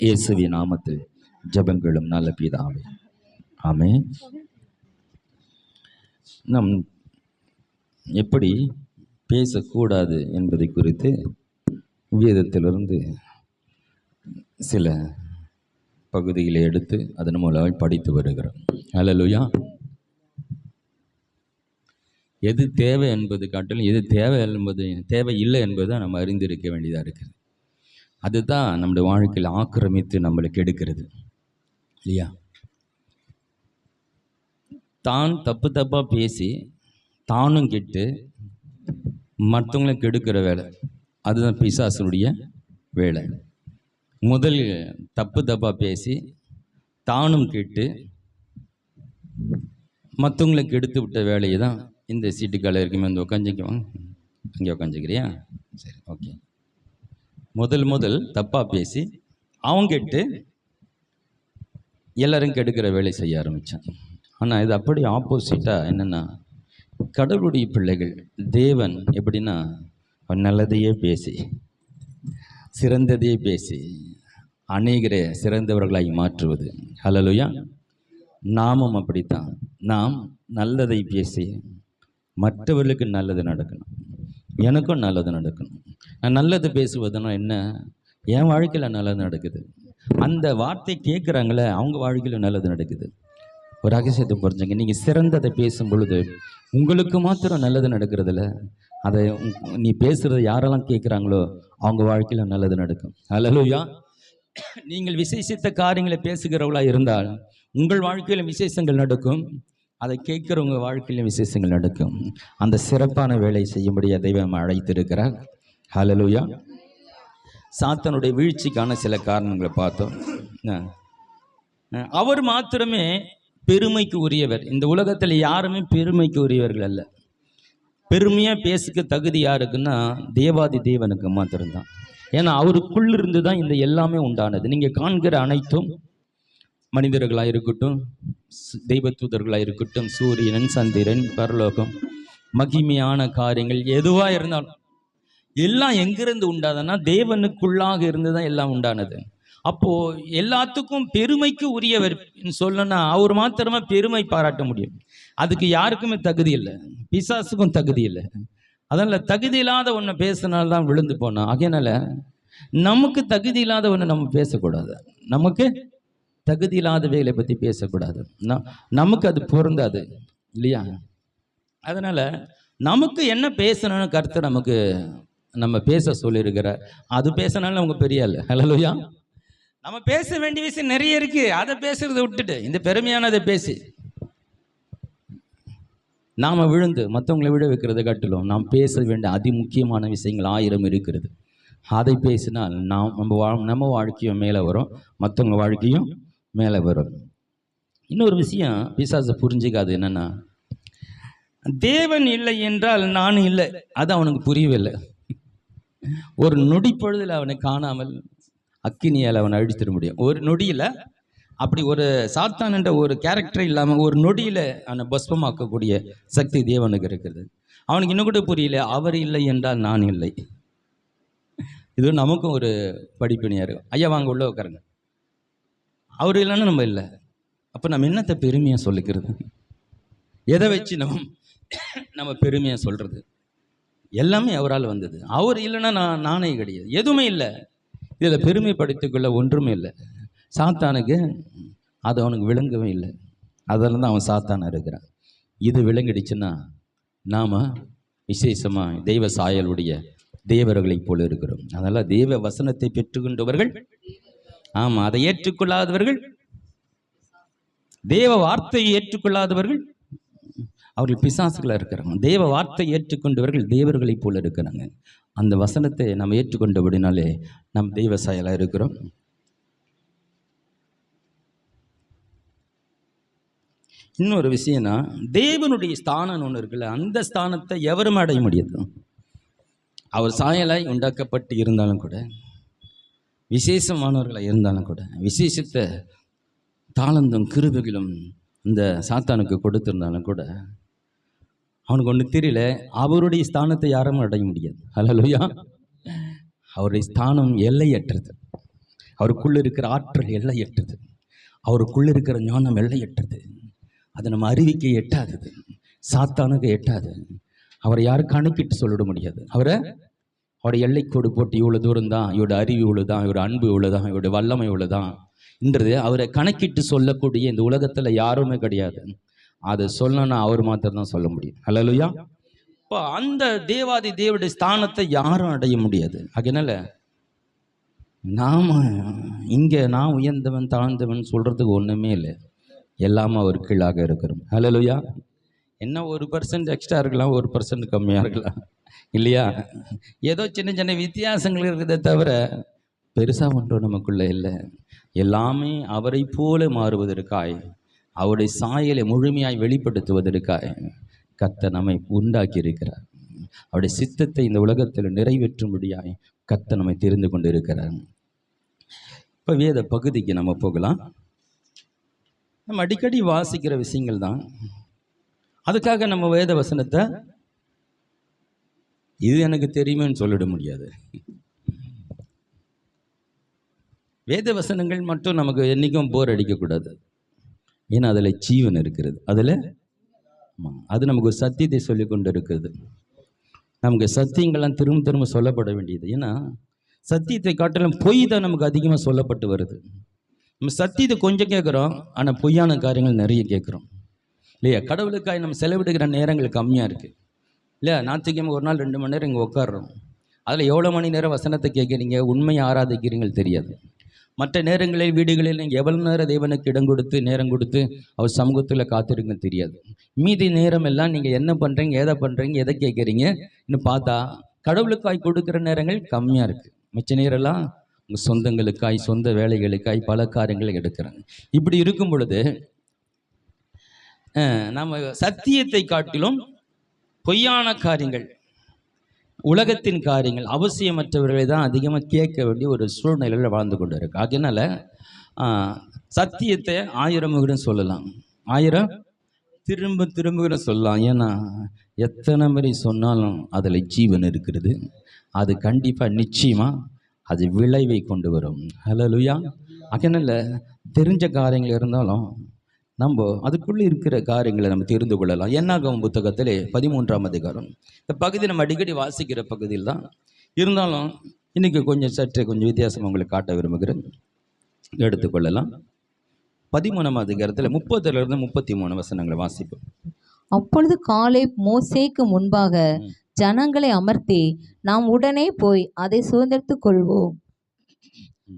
இயேசுவின் நாமத்தில் ஜெபங்களும் நல்ல பிதாவே, ஆமென். நம் எப்படி பேசக்கூடாது என்பதை குறித்து வேதத்திலிருந்து சில பகுதிகளை எடுத்து அதன் மூலம் படித்து வருகிறோம். அல்லேலூயா. எது தேவை என்பது காட்டிலும் எது தேவை இல்லை என்பதை நம்ம அறிந்திருக்க வேண்டியதாக இருக்குது. அதுதான் நம்முடைய வாழ்க்கையில் ஆக்கிரமித்து நம்மளுக்கு எடுக்கிறது இல்லையா? தான் தப்பாக பேசி தானும் கெட்டு மற்றவங்களை கெடுக்கிற வேலை, அதுதான் பிசாசனுடைய வேலை. முதல் தப்பாக பேசி தானும் கெட்டு மற்றவங்களை கெடுத்து விட்ட வேலையை தான் இந்த சீட்டுக்கால இருக்குமே வந்து உட்காந்துக்குவாங்க. அங்கே உட்காந்துக்கிறியா? சரி, ஓகே. முதல் தப்பாக பேசி அவன் கெட்டு எல்லாரும் கெடுக்கிற வேலை செய்ய ஆரம்பித்தான். ஆனால் இது அப்படி ஆப்போசிட்டாக என்னென்னா, கடவுளுடைய பிள்ளைகள் தேவன் எப்படின்னா நல்லதையே பேசி சிறந்ததையே பேசி அநேகரை சிறந்தவர்களாய் மாற்றுவது. அல்லேலூயா. நாமும் அப்படித்தான். நாம் நல்லதை பேசி மற்றவர்களுக்கு நல்லது நடக்கணும், எனக்கும் நல்லது நடக்கணும். நான் நல்லது பேசுவதுனா என்ன? என் வாழ்க்கையில் நல்லது நடக்குது, அந்த வார்த்தை கேட்குறாங்களே அவங்க வாழ்க்கையில் நல்லது நடக்குது. ஒரு ரகசியத்தை புரிஞ்சுங்க. நீங்கள் சிறந்ததை பேசும் பொழுது உங்களுக்கு மாத்திரம் நல்லது நடக்கிறதில்ல, அதை நீ பேசுகிறத யாரெல்லாம் கேட்குறாங்களோ அவங்க வாழ்க்கையில் நல்லது நடக்கும். அல்லேலூயா. நீங்கள் விசேஷித்த காரியங்களை பேசுகிறவர்களாக இருந்தால் உங்கள் வாழ்க்கையில் விசேஷங்கள் நடக்கும், அதை கேட்குறவங்க வாழ்க்கையிலும் விசேஷங்கள் நடக்கும். அந்த சிறப்பான வேலை செய்யும்படியாக தெய்வம் அழைத்திருக்கிறார். ஹல்லேலூயா. சாத்தானுடைய வீழ்ச்சிக்கான சில காரணங்களை பார்த்தோம். அவர் மாத்திரமே பெருமைக்கு உரியவர். இந்த உலகத்தில் யாருமே பெருமைக்கு உரியவர்கள் அல்ல. பெருமையாக பேசுக்க தகுதி யாருக்குன்னா தேவாதி தேவனுக்கு மாத்திரம்தான். ஏன்னா அவருக்குள்ளிருந்து தான் இந்த எல்லாமே உண்டானது. நீங்கள் காண்கிற அனைத்தும் மனிதர்களாக இருக்கட்டும், தெய்வதூதர்களாக இருக்கட்டும், சூரியன், சந்திரன், பரலோகம், மகிமையான காரியங்கள் எதுவாக இருந்தாலும் எல்லாம் எங்கிருந்து உண்டாதுன்னா தேவனுக்குள்ளாக இருந்து தான் எல்லாம் உண்டானது. அப்போது எல்லாத்துக்கும் பெருமைக்கு உரியவர் சொல்லணும்னா அவர் மாத்திரமா பெருமை பாராட்ட முடியும். அதுக்கு யாருக்குமே தகுதி இல்லை, பிசாசுக்கும் தகுதி இல்லை. அதனால் தகுதி இல்லாத ஒன்றை பேசினால்தான் விழுந்து போனோம். அதனால நமக்கு தகுதி இல்லாத ஒன்று நம்ம பேசக்கூடாது, நமக்கு தகுதி இல்லாத வேலை பற்றி பேசக்கூடாது. நமக்கு அது பொருந்தாது இல்லையா? அதனால் நமக்கு என்ன பேசணும்னு கருத்து நமக்கு நம்ம பேச சொல்லியிருக்கிற அது பேசினாலும் நமக்கு பெரிய இல்லை. ஹல்லேலூயா. நம்ம பேச வேண்டிய விஷயம் நிறைய இருக்குது, அதை பேசுகிறத விட்டுட்டு இந்த பெருமையானதை பேசி நாம் விழுந்து மற்றவங்களை விட வைக்கிறத காட்டிலும் நாம் பேச வேண்டிய அதிமுக்கியமான விஷயங்கள் 1000 இருக்கிறது. அதை பேசினால் நம்ம வாழ்க்கையும் மேலே வரும், மற்றவங்க வாழ்க்கையும் மேலே வரும். இன்னொரு விஷயம் பிசாசு புரிஞ்சிக்காது என்னன்னா, தேவன் இல்லை என்றால் நானும் இல்லை. அது அவனுக்கு புரியவில்லை. ஒரு நொடி பொழுதில் அவனை காணாமல் அக்கினியால் அவனை அழித்திட முடியும். ஒரு நொடியில் அப்படி ஒரு சாத்தான் என்ற ஒரு கேரக்டர் இல்லாமல் ஒரு நொடியில் அவனை பஸ்பமாக்கக்கூடிய சக்தி தேவனுக்கு இருக்கிறது. அவனுக்கு இன்னும் கூட புரியல, அவர் இல்லை என்றால் நான் இல்லை. இது நமக்கும் ஒரு படிப்பினையாக இருக்கும். ஐயா வாங்க உள்ள உட்காருங்க, அவர் இல்லைன்னா நம்ம இல்லை. அப்போ நம்ம என்னத்தை பெருமையாக சொல்லிக்கிறது? எதை வச்சு நம்ம பெருமையாக சொல்கிறது? எல்லாமே அவரால் வந்தது. அவர் இல்லைன்னா நானே கிடையாது, எதுவுமே இல்லை. இதில் பெருமைப்படுத்திக்கொள்ள ஒன்றுமே இல்லை. சாத்தானுக்கு அது அவனுக்கு விளங்கவே இல்லை. அதில் தான் அவன் சாத்தானாக இருக்கிறான். இது விளங்கிடுச்சுன்னா நாம் விசேஷமாக தெய்வ சாயலுடைய தேவர்களைப் போல இருக்கிறோம். அதனால் தெய்வ வசனத்தை பெற்றுக்கொண்டவர்கள், ஆமாம், அதை ஏற்றுக்கொள்ளாதவர்கள், தேவ வார்த்தையை ஏற்றுக்கொள்ளாதவர்கள் அவர்கள் பிசாசுகளாக இருக்கிறாங்க. தேவ வார்த்தை ஏற்றுக்கொண்டவர்கள் தேவர்களைப் போல இருக்கிறாங்க. அந்த வசனத்தை நம்ம ஏற்றுக்கொண்டபடினாலே நம் தெய்வ சாயலாக இருக்கிறோம். இன்னொரு விஷயம்னா, தேவனுடைய ஸ்தானம் ஒன்று இருக்குல்ல, அந்த ஸ்தானத்தை எவரும் அடைய முடியாது. அவர் சாயலாய் உண்டாக்கப்பட்டு இருந்தாலும் கூட, விசேஷமானவர்களாக இருந்தாலும் கூட, விசேஷித்த தாளந்தும் கிருபைகளும் இந்த சாத்தானுக்கு கொடுத்திருந்தாலும் கூட அவனுக்கு ஒன்று தெரியல, அவருடைய ஸ்தானத்தை யாரும் அடைய முடியாது. ஹல்லேலூயா. அவருடைய ஸ்தானம் எல்லையற்றது. அவருக்குள்ளே இருக்கிற ஆற்றல் எல்லையற்றது. அவருக்குள்ளே இருக்கிற ஞானம் எல்லையற்றது. அது நம்ம அறிவிக்க எட்டாதது, சாத்தானுக்கு எட்டாது. அவரை யாரும் கணக்கிட்டு சொல்லிட முடியாது. அவருடைய எல்லைக்கோடு போட்டு இவ்வளோ தூரம் தான், இவருடைய அறிவு இவ்வளோதான், இவருடைய அன்பு இவ்வளோதான், இவருடைய வல்லமை இவ்வளோதான் என்றது அவரை கணக்கிட்டு சொல்லக்கூடிய இந்த உலகத்தில் யாருமே கிடையாது. அதை சொல்லணும்னா அவர் மாத்திரம் தான் சொல்ல முடியும். ஹல்லேலூயா. இப்போ அந்த தேவாதி தேவனுடைய ஸ்தானத்தை யாரும் அடைய முடியாது. அதனால நாம் இங்கே நான் உயர்ந்தவன் தாழ்ந்தவன் சொல்கிறதுக்கு ஒன்றுமே இல்லை. எல்லாமே அவர் கீழாக இருக்கிறோம். ஹல்லேலூயா. என்ன 1% எக்ஸ்ட்ரா இருக்கலாம், 1% கம்மியாக இருக்கலாம், இல்லையா? ஏதோ சின்ன சின்ன வித்தியாசங்கள் இருக்கிறத தவிர பெருசாக ஒன்றும் நமக்குள்ளே இல்லை. எல்லாமே அவரை போல மாறுவதற்காய், அவருடைய சாயலை முழுமையாய் வெளிப்படுத்துவதற்காய் கர்த்தர் நம்மை உண்டாக்கி இருக்கிறார். அவருடைய சித்தத்தை இந்த உலகத்தில் நிறைவேற்றும்படியாய் கர்த்தர் நம்மை தெரிந்து கொண்டு இருக்கிறார். இப்போ வேத பகுதிக்கு நம்ம போகலாம். நம்ம அடிக்கடி வாசிக்கிற விஷயங்கள் தான். அதுக்காக நம்ம வேத வசனத்தை இது எனக்கு தெரியுமேன்னு சொல்லிட முடியாது. வேத வசனங்கள் மட்டும் நமக்கு என்றைக்கும் போர் அடிக்கக்கூடாது. ஏன்னா அதில் ஜீவன் இருக்கிறது. அதில் அது நமக்கு ஒரு சத்தியத்தை சொல்லி கொண்டு இருக்கிறது. நமக்கு சத்தியங்கள்லாம் திரும்ப திரும்ப சொல்லப்பட வேண்டியது. ஏன்னா சத்தியத்தை காட்டிலும் பொய் தான் நமக்கு அதிகமாக சொல்லப்பட்டு வருது. நம்ம சத்தியத்தை கொஞ்சம் கேட்குறோம், ஆனால் பொய்யான காரியங்கள் நிறைய கேட்குறோம், இல்லையா? கடவுளுக்காக நம்ம செலவிடுகிற நேரங்கள் கம்மியாக இருக்குது, இல்லையா? ஞாயிற்றுக்கிழமை ஒரு நாள் 2 மணி நேரம் இங்கே உட்காடுறோம். அதில் எவ்வளோ மணி நேரம் வசனத்தை கேட்குறீங்க, உண்மையை ஆராதிக்கிறீங்கள் தெரியாது. மற்ற நேரங்களில் வீடுகளில் நீங்கள் எவ்வளோ நேரம் தேவனுக்கு இடம் கொடுத்து நேரம் கொடுத்து அவர் சமூகத்தில் காத்திருங்க தெரியாது. மீதி நேரம் எல்லாம் நீங்கள் என்ன பண்ணுறீங்க, எதை பண்ணுறீங்க, எதை கேட்குறீங்க இன்னும் பார்த்தா கடவுளுக்காய் கொடுக்குற நேரங்கள் கம்மியாக இருக்குது. மிச்ச நேரம்லாம் உங்கள் சொந்தங்களுக்காய், சொந்த வேலைகளுக்காய் பல காரியங்களை எடுக்கிறாங்க. இப்படி இருக்கும் பொழுது நம்ம சத்தியத்தை காட்டிலும் பொய்யான காரியங்கள், உலகத்தின் காரியங்கள், அவசியமற்றவர்களை தான் அதிகமாக கேட்க வேண்டிய ஒரு சூழ்நிலையில் வாழ்ந்து கொண்டு இருக்கு. அதனால சத்தியத்தை 1000 முறை சொல்லலாம், 1000 திரும்ப திரும்ப சொல்லலாம். ஏன்னா எத்தனை முறை சொன்னாலும் அதில் ஜீவன் இருக்கிறது. அது கண்டிப்பாக நிச்சயமாக அது விளைவை கொண்டு வரும். ஹல்லேலூயா. அதனால தெரிஞ்ச காரியங்கள் இருந்தாலும் நம்ம அதுக்குள்ளே இருக்கிற காரியங்களை நம்ம தெரிந்து கொள்ளலாம். என்னாகும் புத்தகத்திலே 13ஆம் அதிகாரம் இந்த பகுதி நம்ம அடிக்கடி வாசிக்கிற பகுதியில் தான் இருந்தாலும் இன்றைக்கி சற்று கொஞ்சம் வித்தியாசம் உங்களுக்கு காட்ட விரும்புகிறேன். எடுத்துக்கொள்ளலாம். 13ஆம் அதிகாரத்தில் 30 33 வசனங்களை வாசிப்போம். அப்பொழுது காலேப் மோசேக்கு முன்பாக ஜனங்களை அமர்த்தி, நாம் உடனே போய் அதை சுதந்திரித்துக் கொள்வோம்,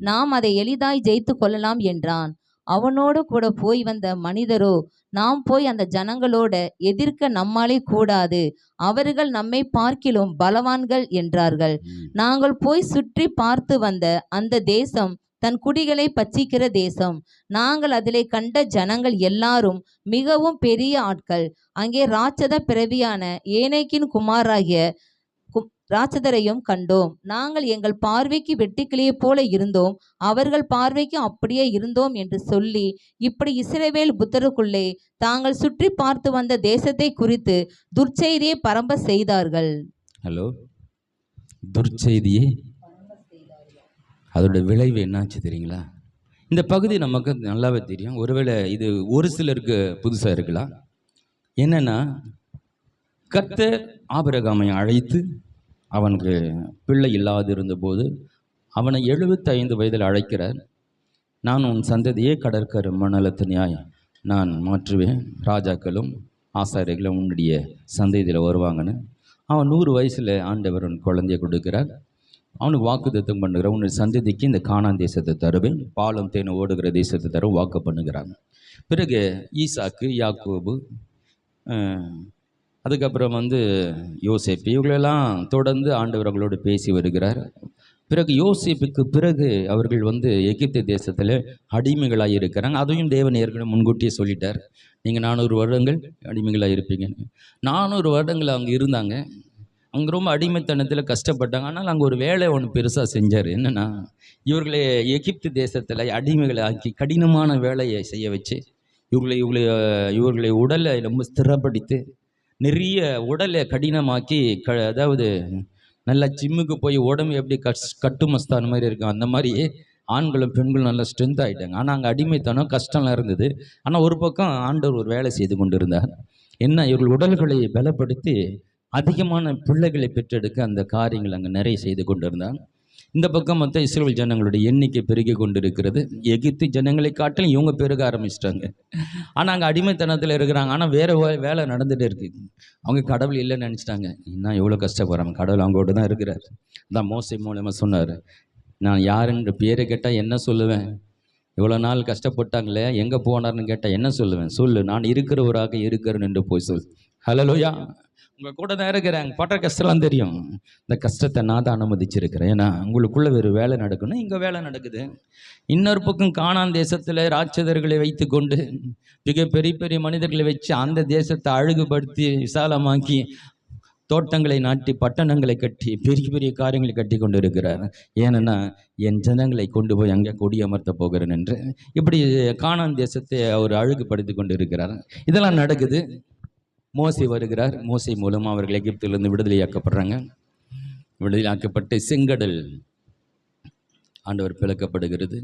நாம் அதை எளிதாய் ஜெயித்து கொள்ளலாம் என்றான். அவனோடு கூட போய் வந்த மனிதரோ, நாம் போய் அந்த ஜனங்களோட எதிர்க்க நம்மாலே கூடாது, அவர்கள் நம்மை பார்க்கிலும் பலவான்கள் என்றார்கள். நாங்கள் போய் சுற்றி பார்த்து வந்த அந்த தேசம் தன் குடிகளை பட்சிக்கிற தேசம். நாங்கள் அதிலே கண்ட ஜனங்கள் எல்லாரும் மிகவும் பெரிய ஆட்கள். அங்கே ராட்சத பிறவியான ஏனேக்கின் குமாராகிய ராட்சதரையும் கண்டோம். நாங்கள் எங்கள் பார்வைக்கு வெட்டுக்கிளியை போல இருந்தோம், அவர்கள் பார்வைக்கு அப்படியே இருந்தோம் என்று சொல்லி, இப்படி இஸ்ரவேல் புத்தருக்குள்ளே தாங்கள் சுற்றி பார்த்து வந்த தேசத்தை குறித்து துர்ச்செய்தியை பரம்ப செய்தார்கள். ஹலோ, துர்ச்செய்தியை, அதோட விளைவு என்னாச்சு தெரியுங்களா? இந்த பகுதி நமக்கு நல்லாவே தெரியும். ஒருவேளை இது ஒரு சிலருக்கு புதுசாக இருக்கலாம். என்னன்னா, கர்த்தர் ஆபிரகாமை அழைத்து அவனுக்கு பிள்ளை இல்லாது இருந்தபோது அவனை 75 வயதில் அழைக்கிறார். நான் உன் சந்ததியே கடற்கரை மணலத்தினாய் நான் மாற்றுவேன், ராஜாக்களும் ஆசாரியர்களும் உன்னுடைய சந்ததியில் வருவாங்கன்னு. அவன் 100 வயசில் ஆண்டவர் அவன் குழந்தைய கொடுக்கிறார். அவனுக்கு வாக்குத்தத்தம் பண்ணுகிறார், உன்னுடைய சந்ததிக்கு இந்த கானான் தேசத்தை தருவேன், பாலும் தேனும் ஓடுகிற தேசத்தை தர வாக்கு பண்ணுகிறாங்க. பிறகு ஈசாக்கு, யாக்கோபு, அதுக்கப்புறம் யோசேப்பு, இவங்களெல்லாம் தொடர்ந்து ஆண்டவர் அவங்களோடு பேசி வருகிறார். பிறகு யோசேப்புக்கு பிறகு அவர்கள் எகிப்து தேசத்தில் அடிமைகளாக இருக்கிறாங்க. அதையும் தேவன் ஏற்கனவே முன்கூட்டியே சொல்லிட்டார், நீங்கள் 400 வருடங்கள் அடிமைகளாக இருப்பீங்கன்னு. 400 வருடங்கள் அவங்க இருந்தாங்க. அவங்க ரொம்ப அடிமைத்தனத்தில் கஷ்டப்பட்டாங்க. ஆனால் அங்கே ஒரு வேலை ஒன்று பெருசாக செஞ்சார். என்னென்னா, இவர்களை எகிப்து தேசத்தில் அடிமைகளை ஆக்கி கடினமான வேலையை செய்ய வச்சு இவர்களை உடலை ரொம்ப ஸ்திரப்படுத்தி நிறைய உடலை கடினமாக்கி அதாவது நல்லா ஜிம்முக்கு போய் உடம்பு எப்படி கட்டுமஸ்தான் மாதிரி இருக்கும் அந்த மாதிரி ஆண்களும் பெண்களும் நல்லா ஸ்ட்ரென்த் ஆகிட்டாங்க. ஆனால் அங்கே அடிமைத்தனம் கஷ்டம்லாம் இருந்தது. ஆனால் ஒரு பக்கம் ஆண்டவர் ஒரு வேலை செய்து கொண்டு இருந்தார். என்ன, இவர்கள் உடல்களை பலப்படுத்தி அதிகமான பிள்ளைகளை பெற்றெடுக்க அந்த காரியங்கள் அங்கே நிறைய செய்து கொண்டு இருந்தார். இந்த பக்கம் மொத்தம் இஸ்ரவேல் ஜனங்களுடைய எண்ணிக்கை பெருகி கொண்டு இருக்கிறது. எகிப்து ஜனங்களை காட்டிலும் இவங்க பெருக ஆரம்பிச்சிட்டாங்க. ஆனால் அங்கே அடிமைத்தனத்தில் இருக்கிறாங்க. ஆனால் வேறு வேலை நடந்துகிட்டே இருக்கு. அவங்க கடவுள் இல்லைன்னு நினச்சிட்டாங்க. இன்னும் எவ்வளோ கஷ்டப்படுறாங்க. கடவுள் அவங்கள்ட்ட தான் இருக்கிறார். தான் மோசே மூலமாக சொன்னார், நான் யாருன்ற பேரை கேட்டால் என்ன சொல்லுவேன்? இவ்வளோ நாள் கஷ்டப்பட்டாங்களே, எங்கே போனார்னு கேட்டால் என்ன சொல்லுவேன்? சொல்லு, நான் இருக்கிறவராக இருக்கிறேன் என்று போய் சொல். ஹல்லேலூயா. உங்கள் கூட தான் இருக்கிறாங்க. பட்ட கஷ்டம்லாம் தெரியும். இந்த கஷ்டத்தை நான் தான் அனுமதிச்சிருக்கிறேன். ஏன்னா உங்களுக்குள்ளே வேறு வேலை நடக்கணும், இங்கே வேலை நடக்குது. இன்னொரு பக்கம் கானான் தேசத்தில் ராட்சதர்களை வைத்து கொண்டு மிக பெரிய பெரிய மனிதர்களை வச்சு அந்த தேசத்தை அழகுபடுத்தி விசாலமாக்கி தோட்டங்களை நாட்டி பட்டணங்களை கட்டி பெரிய பெரிய காரியங்களை கட்டி கொண்டு இருக்கிறார். ஏன்னா என் ஜனங்களை கொண்டு போய் அங்கே கொடியமர்த்த போகிறேன் என்று இப்படி கானான் தேசத்தை அவர் அழகுபடுத்தி கொண்டு இருக்கிறார். இதெல்லாம் நடக்குது. மோசே வருகிறார். மோசே மூலமாக அவர்கள் எகிப்திலிருந்து விடுதலையாக்கப்படுறாங்க. விடுதலையாக்கப்பட்டு செங்கடல் ஆண்டவர் பிளக்கப்படுகிறது.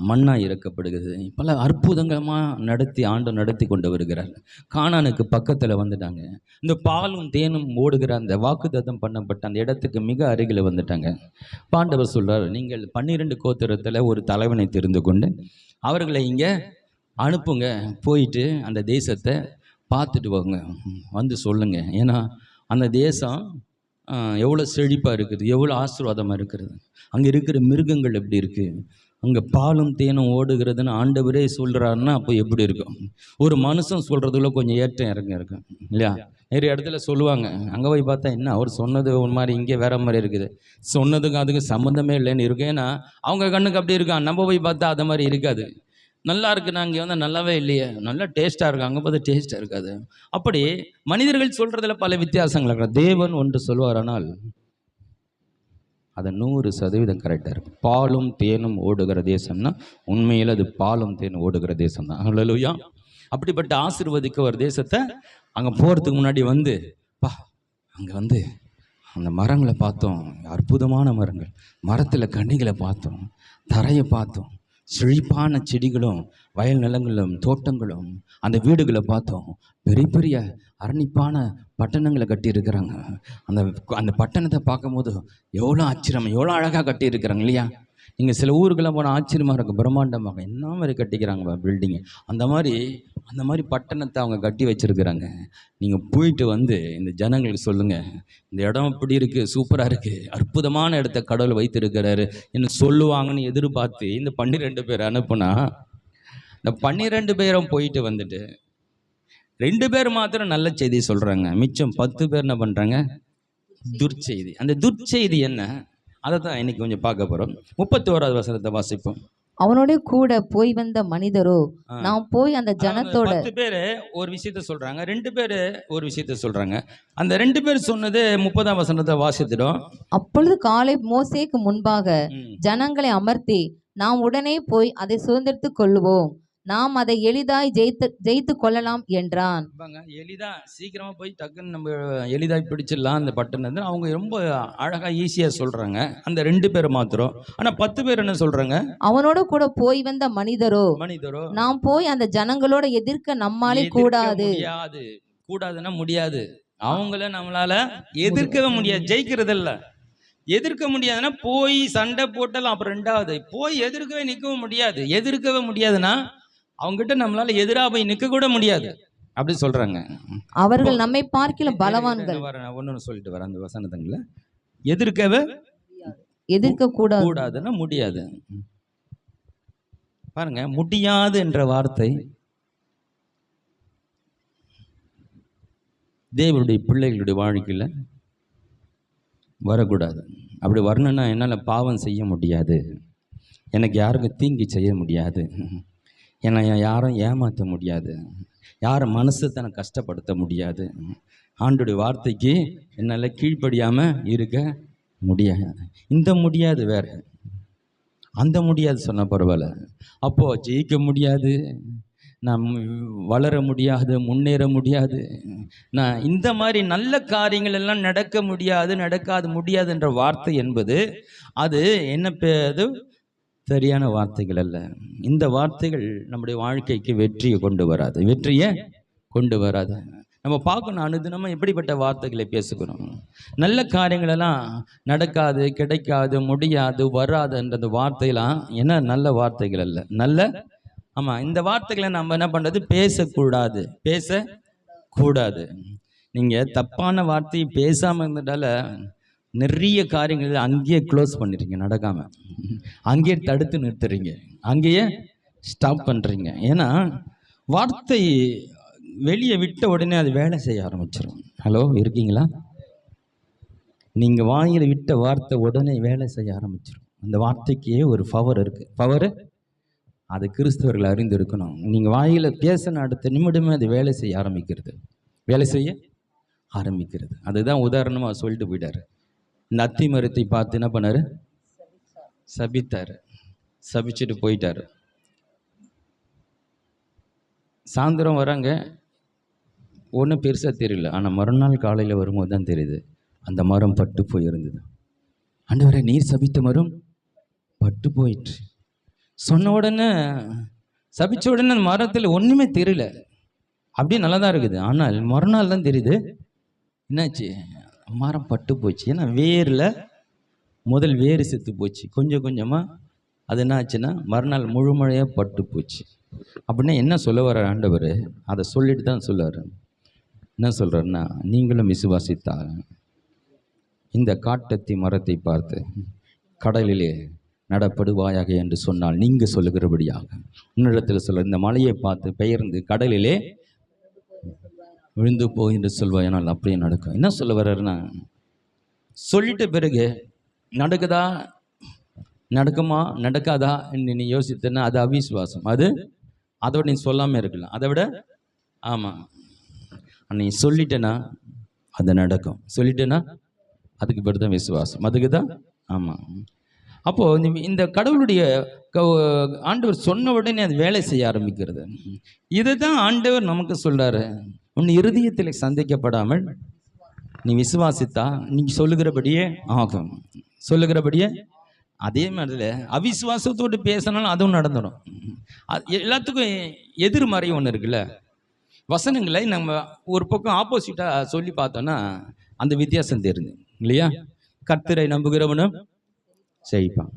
மண்ணா இறக்கப்படுகிறது. பல அற்புதங்கமாக நடத்தி கொண்டு வருகிறார். கானானுக்கு பக்கத்தில் வந்துட்டாங்க. இந்த பாலும் தேனும் ஓடுகிற அந்த வாக்குத்தத்தம் பண்ணப்பட்ட அந்த இடத்துக்கு மிக அருகில் வந்துட்டாங்க. ஆண்டவர் சொல்றார், நீங்கள் 12 கோத்திரத்தில் ஒரு தலைவனை தெரிந்து கொண்டு அவர்களை இங்கே அனுப்புங்க. போயிட்டு அந்த தேசத்தை பார்த்துட்டு வாங்க, வந்து சொல்லுங்க. ஏன்னா அந்த தேசம் எவ்வளோ செழிப்பாக இருக்குது, எவ்வளோ ஆசீர்வாதமாக இருக்கிறது. அங்கே இருக்கிற மிருகங்கள் எப்படி இருக்குது, அங்கே பாலும் தேனும் ஓடுகிறதுன்னு ஆண்டவரே சொல்கிறாருன்னா அப்போ எப்படி இருக்கும்? ஒரு மனுஷன் சொல்கிறதுக்குள்ள கொஞ்சம் ஏற்றம் இறங்க இருக்கும் இல்லையா? நிறைய இடத்துல சொல்லுவாங்க, அங்கே போய் பார்த்தா என்ன அவர் சொன்னது ஒரு மாதிரி, இங்கே வேற மாதிரி இருக்குது. சொன்னதுக்கு அதுக்கு சம்மந்தமே இல்லைன்னு இருக்கும். ஏன்னா அவங்க கண்ணுக்கு அப்படி இருக்கான். நம்ம போய் பார்த்தா அது மாதிரி இருக்காது. நல்லா இருக்கு, நான் இங்கே வந்து நல்லாவே இல்லையே, நல்லா டேஸ்ட்டாக இருக்கு, அங்கே பார்த்து டேஸ்ட்டாக இருக்காது. அப்படி மனிதர்கள் சொல்கிறதுல பல வித்தியாசங்கள் இருக்கிற. தேவன் ஒன்று சொல்வாரானால் அது 100% கரெக்டாக இருக்கும். பாலும் தேனும் ஓடுகிற தேசம்னா உண்மையில் அது பாலும் தேனும் ஓடுகிற தேசம் தான். ஹல்லேலூயா. அப்படிப்பட்ட ஆசீர்வதிக்க ஒரு தேசத்தை அங்கே போகிறதுக்கு முன்னாடி வந்து அங்கே வந்து அந்த மரங்களை பார்த்தோம், அற்புதமான மரங்கள். மரத்தில் கனிகளை பார்த்தோம், தரையை பார்த்தோம், செழிப்பான செடிகளும் வயல் நிலங்களும் தோட்டங்களும் அந்த வீடுகளை பார்த்தோம். பெரிய பெரிய அரணிப்பான பட்டணங்களை கட்டியிருக்கிறாங்க. அந்த அந்த பட்டணத்தை பார்க்கும்போது எவ்வளோ ஆச்சரியம், எவ்வளோ அழகாக கட்டியிருக்கிறாங்க இல்லையா? இங்கே சில ஊருக்கெல்லாம் போனால் ஆச்சரியமாக இருக்கும், பிரம்மாண்டமாக என்ன மாதிரி கட்டிக்கிறாங்க பில்டிங்கு. அந்த மாதிரி பட்டணத்தை அவங்க கட்டி வச்சுருக்கிறாங்க. நீங்கள் போயிட்டு வந்து இந்த ஜனங்களுக்கு சொல்லுங்கள், இந்த இடம் இப்படி இருக்குது, சூப்பராக இருக்குது, அற்புதமான இடத்த கடவுள் வைத்திருக்கிறாரு என்ன சொல்லுவாங்கன்னு எதிர்பார்த்து இந்த 12 பேர் அனுப்புனா, இந்த 12 பேரும் போயிட்டு வந்துட்டு 2 பேர் மாத்திரம் நல்ல செய்தி சொல்கிறாங்க. மிச்சம் 10 பேர் என்ன பண்ணுறாங்க? துர்ச்செய்தி. அந்த துர்ச்செய்தி என்ன, அதை தான் இன்னைக்கு கொஞ்சம் பார்க்க போகிறோம். 31வது வசனத்தை வாசிப்போம். அவனோட கூட போய் வந்த மனிதரோ நாம் போய் அந்த ஜனத்தோட 10 பேர் ஒரு விஷயத்த சொல்றாங்க, 2 பேர் ஒரு விஷயத்த சொல்றாங்க. அந்த 2 பேர் சொன்னது 30ஆம் வசனத்தை வாசித்திடும். அப்பொழுது காலேப் மோசேக்கு முன்பாக ஜனங்களை அமர்த்தி, நாம் உடனே போய் அதை சுதந்திரித்துக் கொள்ளுவோம், நாம் அதை எளிதாய் ஜெயித்து கொள்ளலாம் என்றான். எளிதா சீக்கிரமா போய் டக்குன்னு நம்ம எளிதாய் பிடிச்சிடலாம் அந்த பட்டணத்தை. அவங்க ரொம்ப அழகா ஈஸியா சொல்றாங்க அந்த 2 பேர் மாத்திரம். ஆனா 10 பேர் என்ன சொல்றாங்க? அவனோட கூட போய் வந்த மனிதரோ நாம் போய் அந்த ஜனங்களோட எதிர்க்க நம்மாலே கூடாதுன்னா முடியாது. அவங்கள நம்மளால எதிர்க்கவே முடியாது, ஜெயிக்கிறது இல்ல. எதிர்க்க முடியாதுன்னா போய் சண்டை போட்டாலும் அப்புறம் 2வது போய் எதிர்க்கவே நிற்கவும் முடியாது. எதிர்க்கவே முடியாதுன்னா அவங்ககிட்ட நம்மளால எதிராக போய் நிற்க கூட முடியாது அப்படி சொல்றாங்க. அவர்கள் நம்மை பார்க்கிலும் பலவான்கள். ஒன்னு சொல்லிட்டு வர அந்த வசனத்துங்கள எதிர்க்க கூடாதுன்னா முடியாது. பாருங்க, முடியாது என்ற வார்த்தை தேவனுடைய பிள்ளைகளுடைய வாழ்க்கையில வரக்கூடாது. அப்படி வரணும்னா என்னால் பாவம் செய்ய முடியாது, எனக்கு யாருக்கும் தீங்கி செய்ய முடியாது, என்னை யாரும் ஏமாற்ற முடியாது, யாரும் மனசை தன்னை கஷ்டப்படுத்த முடியாது, ஆண்டுடைய வார்த்தைக்கு என்னால் கீழ்ப்படியாமல் இருக்க முடியாது. இந்த முடியாது வேறு, அந்த முடியாது சொன்ன பரவாயில்ல. அப்போது ஜெயிக்க முடியாது, நான் வளர முடியாது, முன்னேற முடியாது, நான் இந்த மாதிரி நல்ல காரியங்கள் எல்லாம் நடக்காது முடியாதுன்ற வார்த்தை என்பது அது என்ன அது சரியான வார்த்தைகள் அல்ல. இந்த வார்த்தைகள் நம்முடைய வாழ்க்கைக்கு வெற்றியை கொண்டு வராது. நம்ம பார்க்கணும் அனுதினமாக எப்படிப்பட்ட வார்த்தைகளை பேசுகிறோம். நல்ல காரியங்களெல்லாம் நடக்காது, கிடைக்காது, முடியாது, வராதுன்றது வார்த்தையெல்லாம் என்ன நல்ல வார்த்தைகள் அல்ல. ஆமாம், இந்த வார்த்தைகளை நம்ம என்ன பண்ணுறது, பேசக்கூடாது. நீங்கள் தப்பான வார்த்தையை பேசாமல் இருந்ததால நிறைய காரியங்கள் அங்கேயே க்ளோஸ் பண்ணிடுறீங்க, நடக்காமல் அங்கேயே தடுத்து நிறுத்துறீங்க, அங்கேயே ஸ்டாப் பண்ணுறீங்க. ஏன்னா வார்த்தை வெளியே விட்ட உடனே அது வேலை செய்ய ஆரம்பிச்சிடும். ஹலோ, இருக்கீங்களா? நீங்கள் வாயில் விட்ட வார்த்தை உடனே வேலை செய்ய ஆரம்பிச்சிடும். அந்த வார்த்தைக்கே ஒரு பவர் இருக்குது. அது கிறிஸ்தவர்கள் அறிந்திருக்கணும். நீங்கள் வாயில் பேசின அடுத்த நிமிடமே அது வேலை செய்ய ஆரம்பிக்கிறது. அதுதான் உதாரணமாக சொல்லிட்டு போயிட்டார். இந்த அத்தி மரத்தை பார்த்து என்ன பண்ணார்? சபிச்சுட்டு போயிட்டார். சாயந்தரம் வராங்க, ஒன்றும் பெருசாக தெரியல. ஆனால் மறுநாள் காலையில் வரும்போது தான் தெரியுது, அந்த மரம் பட்டு போயிருந்தது. ஆண்டவரே, நீர் சபித்த மரம் பட்டு போயிற்று. சொன்ன உடனே, சபிச்ச உடனே அந்த மரத்தில் ஒன்றுமே தெரியல, அப்படியே நல்லா தான் இருக்குது. ஆனால் மறுநாள் தான் தெரியுது என்னாச்சு, மரம் பட்டு போச்சு. ஏன்னா முதல் வேறு செத்து போச்சு, கொஞ்சம் கொஞ்சமாக அது என்ன ஆச்சுன்னா மறுநாள் முழுமழையாக பட்டு போச்சு. அப்படின்னா என்ன சொல்ல வர ஆண்டவர்? அதை சொல்லிட்டு தான் சொல்லுவார். என்ன சொல்கிறாருன்னா, நீங்களும் விசுவாசித்தால் இந்த காட்டத்தி மரத்தை பார்த்து கடலிலே நடப்படுவாயாக என்று சொன்னால், நீங்கள் சொல்லுகிறபடியாக இன்னிடத்தில் சொல்ல, இந்த மலையை பார்த்து பெயர்ந்து கடலிலே விழுந்து போய் என்று சொல்வாயானால் அப்படியே நடக்கும். என்ன சொல்ல வர்றாருன்னா, சொல்லிட்ட பிறகு நடக்குமா நடக்காதா என்று நீ யோசித்தனா அது அவிசுவாசம். அதோட நீ சொல்லாமல் இருக்கலாம். அதை விட ஆமாம், நீ சொல்லிட்டேன்னா அது நடக்கும். சொல்லிட்டேன்னா அதுக்கு பேர் தான் விசுவாசம். அதுக்கு தான் ஆமாம். அப்போது இந்த கடவுளுடைய ஆண்டவர் சொன்ன உடனே அது வேலை செய்ய ஆரம்பிக்கிறது. இதை தான் ஆண்டவர் நமக்கு சொல்கிறாரு. உன் இருதயத்தில் சந்திக்கப்படாமல் நீ விசுவாசித்தா நீ சொல்லுகிறபடியே ஆகும். அதே மாதிரி அவிசுவாசத்தோடு பேசினாலும் அதுவும் நடந்துடும். எல்லாத்துக்கும் எதிர்மறை ஒன்று இருக்குல்ல, வசனங்களை நம்ம ஒரு பக்கம் ஆப்போசிட்டாக சொல்லி பார்த்தோன்னா அந்த வித்தியாசம் தெரிஞ்சு இல்லையா? கர்த்தரை நம்புகிறவனும் செய்ப்பான்,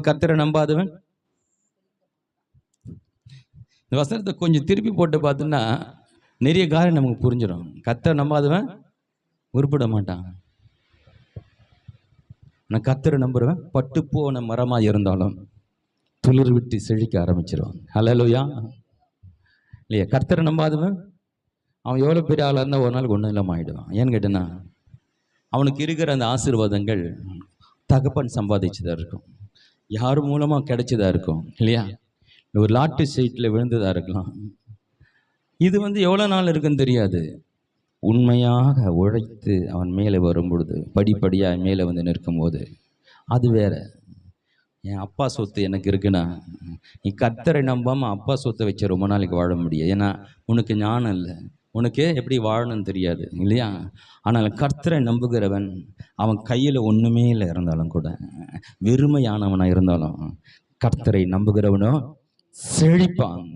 கர்த்தரை நம்பாதவன். இந்த வசனத்தை கொஞ்சம் திருப்பி போட்டு பார்த்தோன்னா நிறைய காரியம் நமக்கு புரிஞ்சிடும். கர்த்தரை நம்பாதவன் உருப்பிட மாட்டான். நான் கர்த்தரை நம்புறவன் பட்டு போன மரமாக இருந்தாலும் துளிர் விட்டு செழிக்க ஆரம்பிச்சிருவான். ஹல்லேலூயா. இல்லையா? கர்த்தரை நம்பாதவன் அவன் எவ்வளோ பெரிய ஆளாக இருந்தால் ஒரு நாள் ஒன்றும் இல்லாமல் ஆகிடுவான். ஏன்னு கேட்டேன்னா அவனுக்கு இருக்கிற அந்த ஆசீர்வாதங்கள் தகப்பன் சம்பாதிச்சதாக இருக்கும், யார் மூலமாக கிடைச்சதாக இருக்கும் இல்லையா? ஒரு லாட்டு சீட்டில் விழுந்ததாக இருக்கலாம். இது எவ்வளோ நாள் இருக்குன்னு தெரியாது. உண்மையாக உழைத்து அவன் மேலே வரும்பொழுது, படிப்படியாக மேலே நிற்கும்போது அது வேற. என் அப்பா சொத்து எனக்கு இருக்குன்னா, நீ கர்த்தரை நம்பாமல் அப்பா சொத்தை வச்சு ரொம்ப நாளைக்கு வாழ முடியாது. ஏன்னா உனக்கு ஞானம் இல்லை, உனக்கு எப்படி வாழணும்னு தெரியாது இல்லையா? ஆனால் கர்த்தரை நம்புகிறவன் அவன் கையில் ஒன்றுமே இல்லை இருந்தாலும் கூட, வெறுமையானவனாக இருந்தாலும் கர்த்தரை நம்புகிறவனோ செழிப்பான்.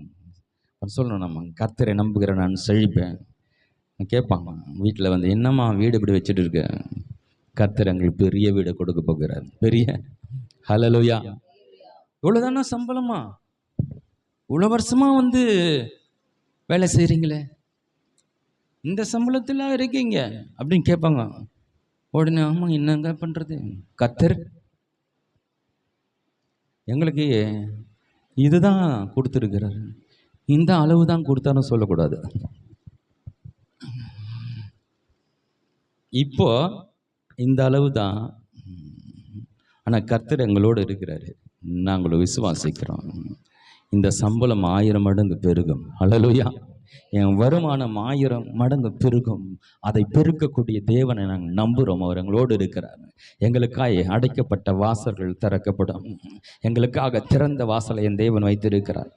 சொல்லணும், நம்ம கர்த்தரை நம்புகிற நான் செழிப்பேன். கேட்பாங்க வீட்டில் என்னம்மா வீடு இப்படி வச்சுட்டு இருக்க? கர்த்தர் எங்களுக்கு பெரிய வீடை கொடுக்க போகிறார். பெரிய ஹல்லேலூயா. இவ்வளோதானா சம்பளமா? இவ்வளோ வருஷமா வேலை செய்கிறீங்களே, இந்த சம்பளத்தில் இருக்கீங்க அப்படின்னு கேட்பாங்க. உடனே ஆமாம், என்னங்க பண்ணுறது, கர்த்தர் எங்களுக்கு இதுதான் கொடுத்துருக்கிறார், இந்த அளவு தான் கொடுத்தாலும் சொல்லக்கூடாது. இப்போ இந்த அளவு தான், ஆனால் கர்த்தர் எங்களோடு இருக்கிறாரு, நாங்களும் விசுவாசிக்கிறோம். இந்த சம்பளம் 1000 மடங்கு பெருகும். ஹல்லேலூயா. என் வருமானம் 1000 மடங்கு பெருகும். அதை பெருக்கக்கூடிய தேவனை நாங்கள் நம்புகிறோம். அவர் எங்களோடு இருக்கிறார். எங்களுக்காக அடைக்கப்பட்ட வாசல்கள் திறக்கப்படும். எங்களுக்காக திறந்த வாசலை என் தேவன் வைத்திருக்கிறார்.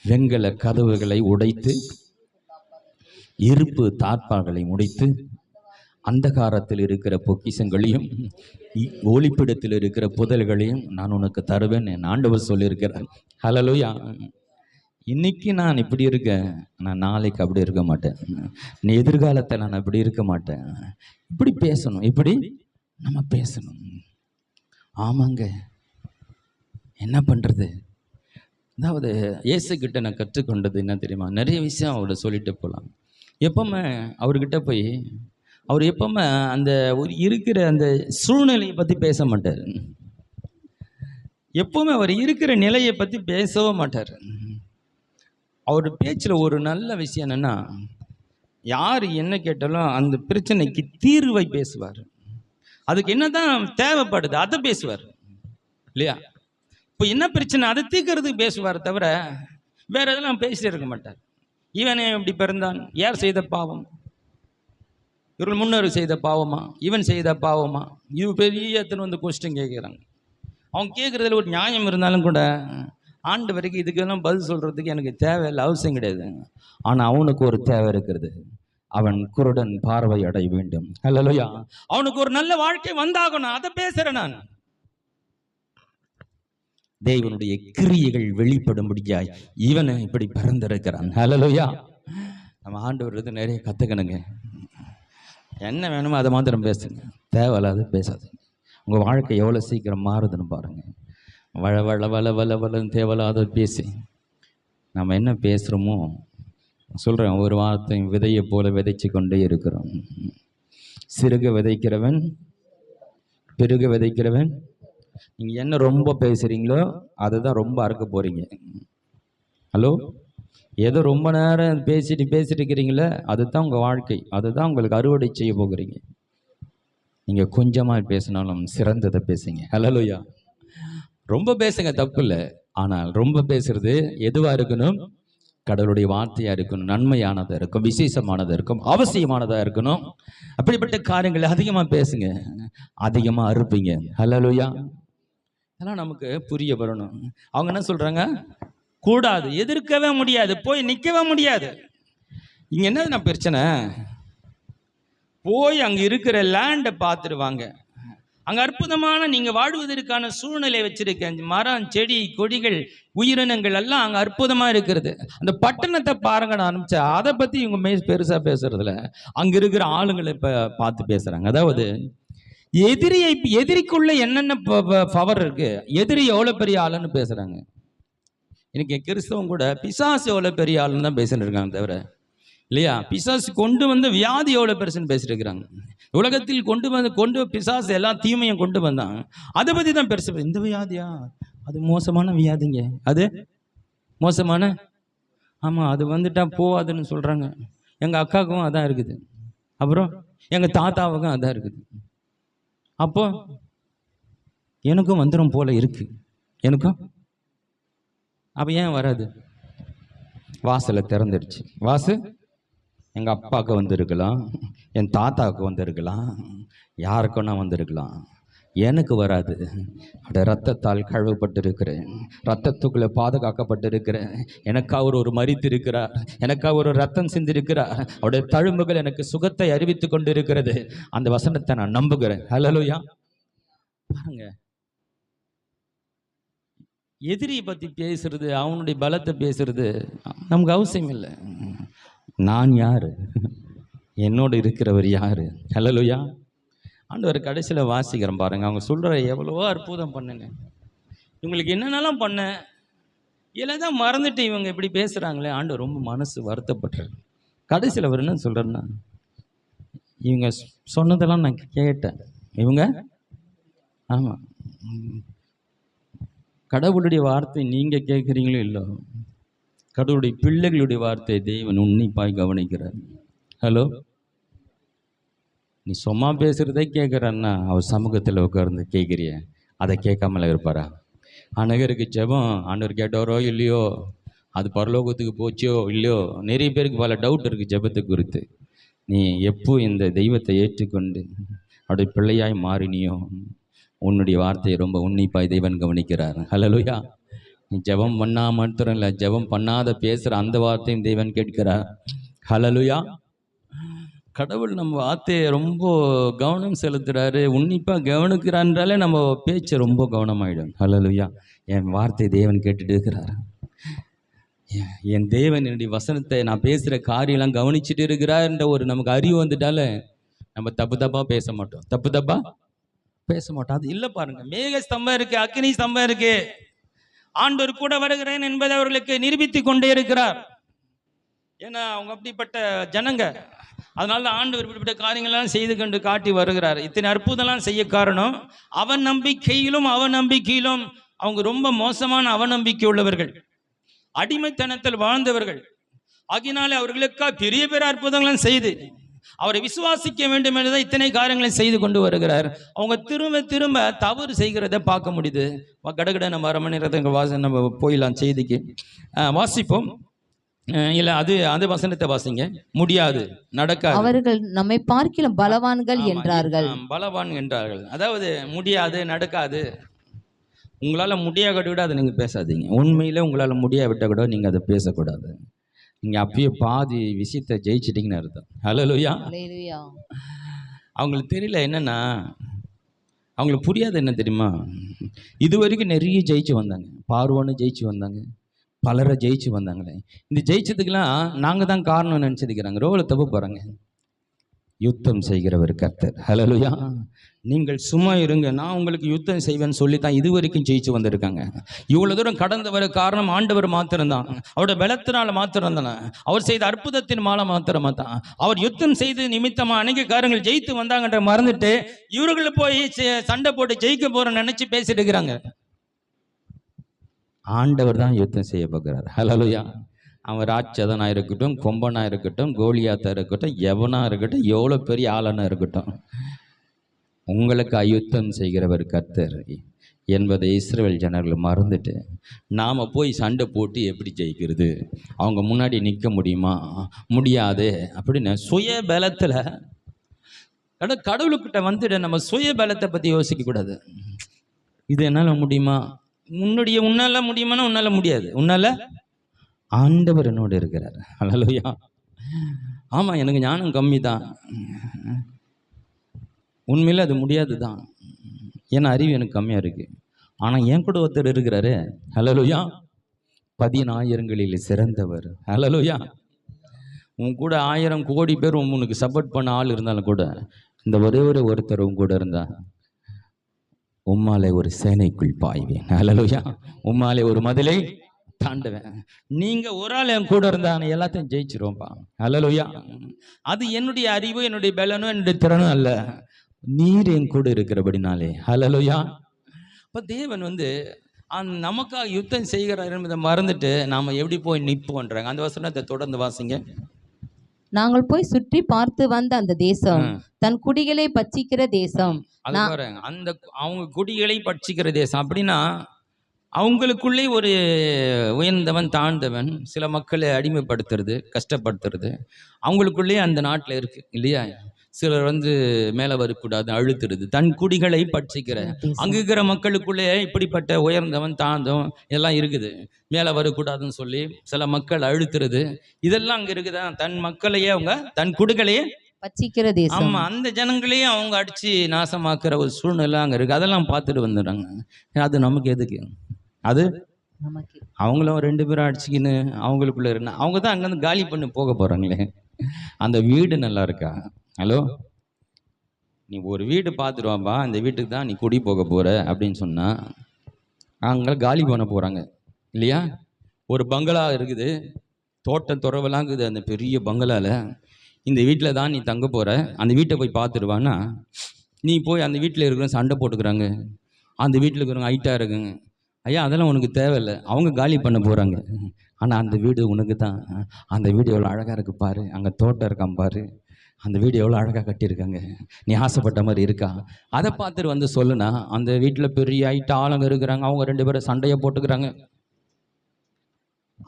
வெண்கல கதவுகளை உடைத்து, இருப்பு தாழ்பால்களை உடைத்து, அந்தகாரத்தில் இருக்கிற பொக்கிஷங்களையும் ஒளிப்பிடத்தில் இருக்கிற புதல்களையும் நான் உனக்கு தருவேன் என் ஆண்டவர் சொல்லியிருக்கிறார். ஹல்லேலூயா. இன்னைக்கு நான் இப்படி இருக்கேன், நான் நாளைக்கு அப்படி இருக்க மாட்டேன். நீ எதிர்காலத்தை நான் அப்படி இருக்க மாட்டேன். இப்படி பேசணும், இப்படி நம்ம பேசணும். ஆமாங்க, என்ன பண்ணுறது? அதாவது இயேசுக்கிட்ட நான் கற்றுக்கொண்டது என்ன தெரியுமா? நிறைய விஷயம் அவரை சொல்லிட்டு போகலாம். எப்பவுமே அவர்கிட்ட போய் அவர் எப்பவுமே அந்த ஒரு இருக்கிற அந்த சூழ்நிலையை பற்றி பேச மாட்டார். எப்பவுமே அவர் இருக்கிற நிலையை பற்றி பேசவே மாட்டார். அவர் பேச்சில் ஒரு நல்ல விஷயம் என்னென்னா, யார் என்ன கேட்டாலும் அந்த பிரச்சனைக்கு தீர்வை பேசுவார். அதுக்கு என்ன தான் தேவைப்படுது அதை பேசுவார் இல்லையா? இப்போ என்ன பிரச்சனை அதை தீர்க்கறதுக்கு பேசுவார் தவிர வேற எதெல்லாம் பேசிட்டு இருக்க மாட்டார். இவன் இப்படி பிறந்தான், யார் செய்த பாவம்? இவர்கள் முன்னோர் செய்த பாவமா? இவன் செய்த பாவமா? இது பெரிய எத்தனை வந்து கொஸ்டின் கேட்குறாங்க. அவங்க கேட்குறதுல ஒரு நியாயம் இருந்தாலும் கூட ஆண்டு வரைக்கும் இதுக்கெல்லாம் பதில் சொல்கிறதுக்கு எனக்கு தேவையில்லை, அவசியம் கிடையாது. ஆனால் அவனுக்கு ஒரு தேவை இருக்கிறது. அவன் குருடன் பார்வை அடைய வேண்டும். ஹல்லேலூயா. அவனுக்கு ஒரு நல்ல வாழ்க்கை வந்தாகணும், அதை பேசுகிறேன் நான். தேவனுடைய கிரியைகள் வெளிப்படும்படியாய் இவனை இப்படி பிறந்திருக்கிறான். ஹல்லேலூயா. நம்ம ஆண்டவர் இது நிறைய கற்றுக்கணுங்க. என்ன வேணுமோ அதை மாத்திரம் பேசுங்க, தேவையில்லாத பேசாதுங்க. உங்கள் வாழ்க்கை எவ்வளோ சீக்கிரம் மாறுதுன்னு பாருங்கள். வள வள வள வள வளன்னு தேவையில்லாத பேசி நம்ம என்ன பேசுகிறோமோ சொல்கிறேன். ஒரு வார்த்தை விதையை போல விதைச்சு கொண்டே இருக்கிறோம். சிறுக விதைக்கிறவன் பெருக விதைக்கிறவன். நீங்கள் என்ன ரொம்ப பேசுகிறீங்களோ அதை தான் ரொம்ப அறுக்க போகிறீங்க. ஹலோ, ஏதோ ரொம்ப நேரம் பேசிட்டு இருக்கிறீங்களே, அதுதான் உங்கள் வாழ்க்கை, அதுதான் உங்களுக்கு அறுவடை செய்ய போகிறீங்க. நீங்கள் கொஞ்சமாக பேசினாலும் சிறந்ததை பேசுங்க. ஹல்லேலூயா. ரொம்ப பேசுங்க, தப்பு இல்லை. ஆனால் ரொம்ப பேசுறது எதுவாக இருக்கணும்? கடவுளுடைய வார்த்தையாக இருக்கணும், நன்மையானதாக இருக்கும், விசேஷமானதாக இருக்கும், அவசியமானதாக இருக்கணும். அப்படிப்பட்ட காரியங்களை அதிகமாக பேசுங்க, அதிகமாக அறுப்பீங்க. ஹல்லேலூயா. அதெல்லாம் நமக்கு புரிய வரணும். அவங்க என்ன சொல்கிறாங்க? கூடாது, எதிர்க்கவே முடியாது, போய் நிற்கவே முடியாது. இங்கே என்ன பிரச்சனை? போய் அங்கே இருக்கிற லேண்டை பார்த்துடுவாங்க. அங்கே அற்புதமான நீங்கள் வாழ்வதற்கான சூழ்நிலை வச்சிருக்கேன். மரம், செடி, கொடிகள், உயிரினங்கள் எல்லாம் அங்கே அற்புதமாக இருக்கிறது. அந்த பட்டணத்தை பாருங்கன்னு ஆரம்பிச்சா அதை பற்றி இவங்க பெருசாக பேசுறதில்ல. அங்கே இருக்கிற ஆளுங்களை இப்போ பார்த்து பேசுகிறாங்க. அதாவது எதிரிக்குள்ள என்னென்ன பவர் இருக்கு, எதிரி எவ்வளோ பெரிய ஆளுன்னு பேசுகிறாங்க. இன்னைக்கு கிறிஸ்தவம் கூட பிசாசு எவ்வளோ பெரிய ஆளுன்னு தான் பேசிட்டு இருக்காங்க தவிர, இல்லையா? பிசாசு கொண்டு வந்து வியாதி எவ்வளோ பெருசுன்னு பேசிட்டு இருக்கிறாங்க. உலகத்தில் கொண்டு பிசாசு எல்லாம் தீமையும் கொண்டு வந்தாங்க, அதை பற்றி தான் பெருசு. இந்த வியாதியா? அது மோசமான வியாதிங்க, அது மோசமான. ஆமாம், அது வந்துட்டா போவாதுன்னு சொல்கிறாங்க. எங்கள் அக்காவுக்கும் அதான் இருக்குது, அப்புறம் எங்கள் தாத்தாவுக்கும் அதான் இருக்குது. அப்போ எனக்கும் வந்துடும் போல இருக்கு, எனக்கும். அப்போ ஏன் வராது? வாசலை திறந்துடுச்சு. எங்கள் அப்பாவுக்கு வந்திருக்கலாம், என் தாத்தாவுக்கு வந்திருக்கலாம், யாருக்குன்னா வந்திருக்கலாம், எனக்கு வராது. அவருடைய ரத்தத்தால் கழுவப்பட்டிருக்கிறேன், ரத்தத்துக்குள்ளே பாதுகாக்கப்பட்டிருக்கிறேன். எனக்காக ஒரு மரித்து இருக்கிறார், எனக்காக ஒரு ரத்தம் சிந்திருக்கிறார். அவருடைய தழும்புகள் எனக்கு சுகத்தை அறிவித்து கொண்டு இருக்கிறது. அந்த வசனத்தை நான் நம்புகிறேன். ஹல்லேலூயா. பாருங்க, எதிரியை பற்றி பேசுறது, அவனுடைய பலத்தை பேசுறது நமக்கு அவசியம் இல்லை. நான் யார்? என்னோடு இருக்கிறவர் யார்? ஹல்லேலூயா. ஆண்டவர் கடைசியில் வாசிக்கிறேன் பாருங்க. அவங்க சொல்கிற எவ்வளவோ அற்புதம் பண்ணுங்க, இவங்களுக்கு என்னென்னலாம் பண்ண இதில் தான் மறந்துட்டு இவங்க இப்படி பேசுகிறாங்களே. ஆண்டவர் ரொம்ப மனசு வருத்தப்படுறாரு. கடைசியில் அவர் என்ன சொல்கிறேன்னா, இவங்க சொன்னதெல்லாம் நான் கேட்டேன். இவங்க ஆமாம், கடவுளுடைய வார்த்தை நீங்கள் கேட்குறீங்களோ இல்லை, கடவுளுடைய பிள்ளைகளுடைய வார்த்தை தேவன் உன்னிப்பாய் கவனிக்கிறார். ஹலோ, நீ சும்மா பேசுகிறதே கேட்குறான்னா அவர் சமூகத்தில் உட்கார்ந்து கேட்குறிய, அதை கேட்காமல இருப்பாரா? அநேகருக்கு ஜெபம் ஆண்டவர் கேட்டாரோ இல்லையோ, அது பரலோகத்துக்கு போச்சோ இல்லையோ, நிறைய பேருக்கு பல டவுட் இருக்குது ஜெபத்தை குறித்து. நீ எப்போ இந்த தெய்வத்தை ஏற்றுக்கொண்டு அவருடைய பிள்ளையாய் மாறினியோ, உன்னுடைய வார்த்தையை ரொம்ப உன்னிப்பாய் தேவன் கவனிக்கிறார். ஹல்லேலூயா. நீ ஜெபம் பண்ணா மாத்திரம் இல்லை, ஜெபம் பண்ணாத பேசுகிற அந்த வார்த்தையும் தேவன் கேட்கிறார். ஹல்லேலூயா. கடவுள் நம்ம வார்த்தையை ரொம்ப கவனம் செலுத்துறாரு, உன்னிப்பாக கவனிக்கிறான்றாலே நம்ம பேச்சு ரொம்ப கவனமாயிடும். ஹல்லேலூயா. என் வார்த்தை தேவன் கேட்டுட்டு இருக்கிறார். என் தேவன் என்னுடைய வசனத்தை நான் பேசுகிற காரியெல்லாம் கவனிச்சுட்டு இருக்கிறார்ன்ற ஒரு நமக்கு அறிவு வந்துட்டாலே நம்ம தப்பு தப்பாக பேச மாட்டோம், தப்பு தப்பா பேச மாட்டோம். அது இல்லை பாருங்க, மேக ஸ்தம்பம் இருக்கு, அக்னி ஸ்தம்பம் இருக்கு, ஆண்டவர் கூட வருகிறேன் என்பதை அவர்களுக்கு நிரூபித்து கொண்டே இருக்கிறார். ஏன்னா அவங்க அப்படிப்பட்ட ஜனங்க. அதனால ஆண்டவர் இப்படிப்பட்ட காரியங்கள்லாம் செய்து கொண்டு காட்டி வருகிறார். இத்தனை அற்புதம்லாம் செய்ய காரணம் அவநம்பிக்கையிலும் அவநம்பிக்கையிலும் அவங்க ரொம்ப மோசமான அவநம்பிக்கை உள்ளவர்கள், அடிமைத்தனத்தில் வாழ்ந்தவர்கள். ஆகினாலே அவர்களுக்காக பெரிய பெரிய அற்புதங்களும் செய்து அவரை விசுவாசிக்க வேண்டும் என்றுதான் இத்தனை காரியங்களை செய்து கொண்டு வருகிறார். அவங்க திரும்ப திரும்ப தவறு செய்கிறத பார்க்க முடியுது. கடகட நம்ம 1/2 மணி நேரத்துக்கு நம்ம போயிடலாம் செய்திக்கு. வாசிப்போம். இல்லை, அது வசனத்தை வாசிங்க. முடியாது, நடக்காது. அவர்கள் நம்மை பார்க்கிலும் பலவான்கள் என்றார்கள். பலவான் என்றார்கள். அதாவது முடியாது, நடக்காது. உங்களால் முடியாவிட்ட கூட அதை நீங்கள் பேசாதீங்க. உண்மையிலே உங்களால் முடியாவிட்ட கூட நீங்கள் அதை பேசக்கூடாது. நீங்கள் அப்பயே பாதி விஷயத்தை ஜெயிச்சிட்டிங்கன்னு அர்த்தம். ஹல்லேலூயா. அவங்களுக்கு தெரியல என்னன்னா, அவங்களுக்கு புரியாது என்ன தெரியுமா, இது வரைக்கும் நிறைய ஜெயிச்சு வந்தாங்க. பார்வோன்னு ஜெயிச்சு வந்தாங்க, பலரை ஜெயிச்சு வந்தாங்களே. இந்த ஜெயிச்சதுக்கெல்லாம் நாங்கள் தான் காரணம் நினச்சிருக்கிறாங்க. ரோவில் தப்பு போகிறாங்க. யுத்தம் செய்கிறவர் கர்த்தர். ஹல்லேலூயா. நீங்கள் சும்மா இருங்க, நான் உங்களுக்கு யுத்தம் செய்வேன்னு சொல்லி தான் இது வரைக்கும் ஜெயிச்சு வந்திருக்காங்க. இவ்வளோ தூரம் கடந்து வர காரணம் ஆண்டவர் மாத்திரம்தான். அவரோட பலத்தினால மாத்திரம்தானே, அவர் செய்த அற்புதத்தின் மாலை மாத்திரமா தான். அவர் யுத்தம் செய்து நிமித்தமாக அநேக காரியங்கள் ஜெயித்து வந்தாங்கன்ற மறந்துட்டு இவர்களை போய் சண்டை போட்டு ஜெயிக்க போகிறோன்னு நினச்சி பேசிட்டு இருக்கிறாங்க. ஆண்டவர் தான் யுத்தம் செய்ய பார்க்குறாரு. ஹல்லேலூயா. அவன் ராட்சதனாக இருக்கட்டும், கொம்பனாக இருக்கட்டும், கோலியாத்தாக இருக்கட்டும், எவனாக இருக்கட்டும், எவ்வளோ பெரிய ஆளனாக இருக்கட்டும், உங்களுக்கு அயுத்தம் செய்கிறவர் கர்த்தர் என்பதை இஸ்ரவேல் ஜனங்கள் மறந்துட்டு நாம் போய் சண்டை போட்டு எப்படி ஜெயிக்கிறது, அவங்க முன்னாடி நிற்க முடியுமா, முடியாது அப்படின்னு சுய பலத்தில் கடவுளுக்கிட்ட வந்துட்டு நம்ம சுய பலத்தை பற்றி யோசிக்கக்கூடாது. இது என்னால் முடியுமா, உன்னால் முடியுமானா உன்னால் முடியாது, உன்னால் ஆண்டவர் என்னோடு இருக்கிறார். ஹல்லேலூயா. ஆமாம், எனக்கு ஞானம் கம்மி தான், உண்மையில் அது முடியாது தான், ஏன்னா அறிவு எனக்கு கம்மியாக இருக்குது. ஆனால் என் கூட ஒருத்தர் இருக்கிறாரு. ஹல்லேலூயா. 10,000களில் சிறந்தவர். ஹல்லேலூயா. உன் கூட 1000 கோடி பேர் உனக்கு சப்போர்ட் பண்ண ஆள் இருந்தாலும் கூட இந்த ஒரே ஒருத்தர் உன் கூட இருந்தா உம்மாலே ஒரு சேனைக்குள் பாய்வேன். ஹல்லேலூயா. உம்மாலே ஒரு மதிலை தாண்டுவேன். நீங்க ஒரு ஆள் என் கூட இருந்தா எல்லாத்தையும் ஜெயிச்சிருவோம்ப்பா. ஹல்லேலூயா. அது என்னுடைய அறிவு, என்னுடைய பலனும், என்னுடைய திறனும் அல்ல, நீர் என் கூட இருக்கிறபடினாலே. ஹல்லேலூயா. இப்போ தேவன் நமக்காக யுத்தம் செய்கிறார் என்பதை மறந்துட்டு நாம எப்படி போய் நிற்போன்றாங்க. அந்த வசனத்தை தொடர்ந்து வாசிங்க. நாங்கள் போய் சுற்றி பார்த்து வந்த அந்த தேசம் தன் குடிகளை பட்சிக்கிற தேசம். அந்த அவங்க குடிகளை பட்சிக்கிற தேசம் அப்படின்னா அவங்களுக்குள்ளே ஒரு உயர்ந்தவன் தாழ்ந்தவன், சில மக்களை அடிமைப்படுத்துறது, கஷ்டப்படுத்துறது அவங்களுக்குள்ளே அந்த நாட்டில் இருக்கு இல்லையா. சிலர் மேலே வரக்கூடாது அழுத்துறது, தன் குடிகளை பட்சிக்கிற. அங்கே இருக்கிற மக்களுக்குள்ளே இப்படிப்பட்ட உயர்ந்தவன் தாழ்ந்தவன் எல்லாம் இருக்குது. மேலே வரக்கூடாதுன்னு சொல்லி சில மக்கள் அழுத்துறது, இதெல்லாம் அங்கே இருக்குதா. தன் மக்களையே அவங்க தன் குடிகளையே பட்சிக்கிற தேசம். ஆமாம், அந்த ஜனங்களையும் அவங்க அடித்து நாசமாக்குற ஒரு சூழ்நிலை அங்கே இருக்குது. அதெல்லாம் பார்த்துட்டு வந்துடுறாங்க. அது நமக்கு எதுக்கு, அது அவங்களும் 2 பேரும் அடிச்சுக்கின்னு அவங்களுக்குள்ள இருந்தா அவங்க தான் அங்கேருந்து காலி பண்ணி போக போகிறாங்களே. அந்த வீடு நல்லா இருக்கா? ஹலோ, நீ ஒரு வீடு பார்த்துருவாப்பா, அந்த வீட்டுக்கு தான் நீ குடி போக போகிற அப்படின்னு சொன்னால் அங்கே காலி பண்ண போகிறாங்க இல்லையா. ஒரு பங்களா இருக்குது, தோட்டம் துறவெல்லாம் இருக்குது. அந்த பெரிய பங்களாவில் இந்த வீட்டில் தான் நீ தங்க போகிற, அந்த வீட்டை போய் பார்த்துருவான்னா நீ போய் அந்த வீட்டில் இருக்கிற சண்டை போட்டுக்கிறாங்க, அந்த வீட்டில் இருக்கிறவங்க ஹைட்டாக இருக்குங்க. ஐயா, அதெல்லாம் உனக்கு தேவையில்லை, அவங்க காலி பண்ண போகிறாங்க. ஆனால் அந்த வீடு உனக்கு தான். அந்த வீடு எவ்வளோ அழகாக இருக்குது பாரு, அங்கே தோட்டம் இருக்கான் பாரு, அந்த வீடு எவ்வளோ அழகாக கட்டியிருக்காங்க, நீ ஆசைப்பட்ட மாதிரி இருக்கா, அதை பார்த்துட்டு சொல்லுனா அந்த வீட்டில் பெரிய ஹைட்ட ஆளுங்க இருக்கிறாங்க, அவங்க 2 பேரும் சண்டையை போட்டுக்கிறாங்க.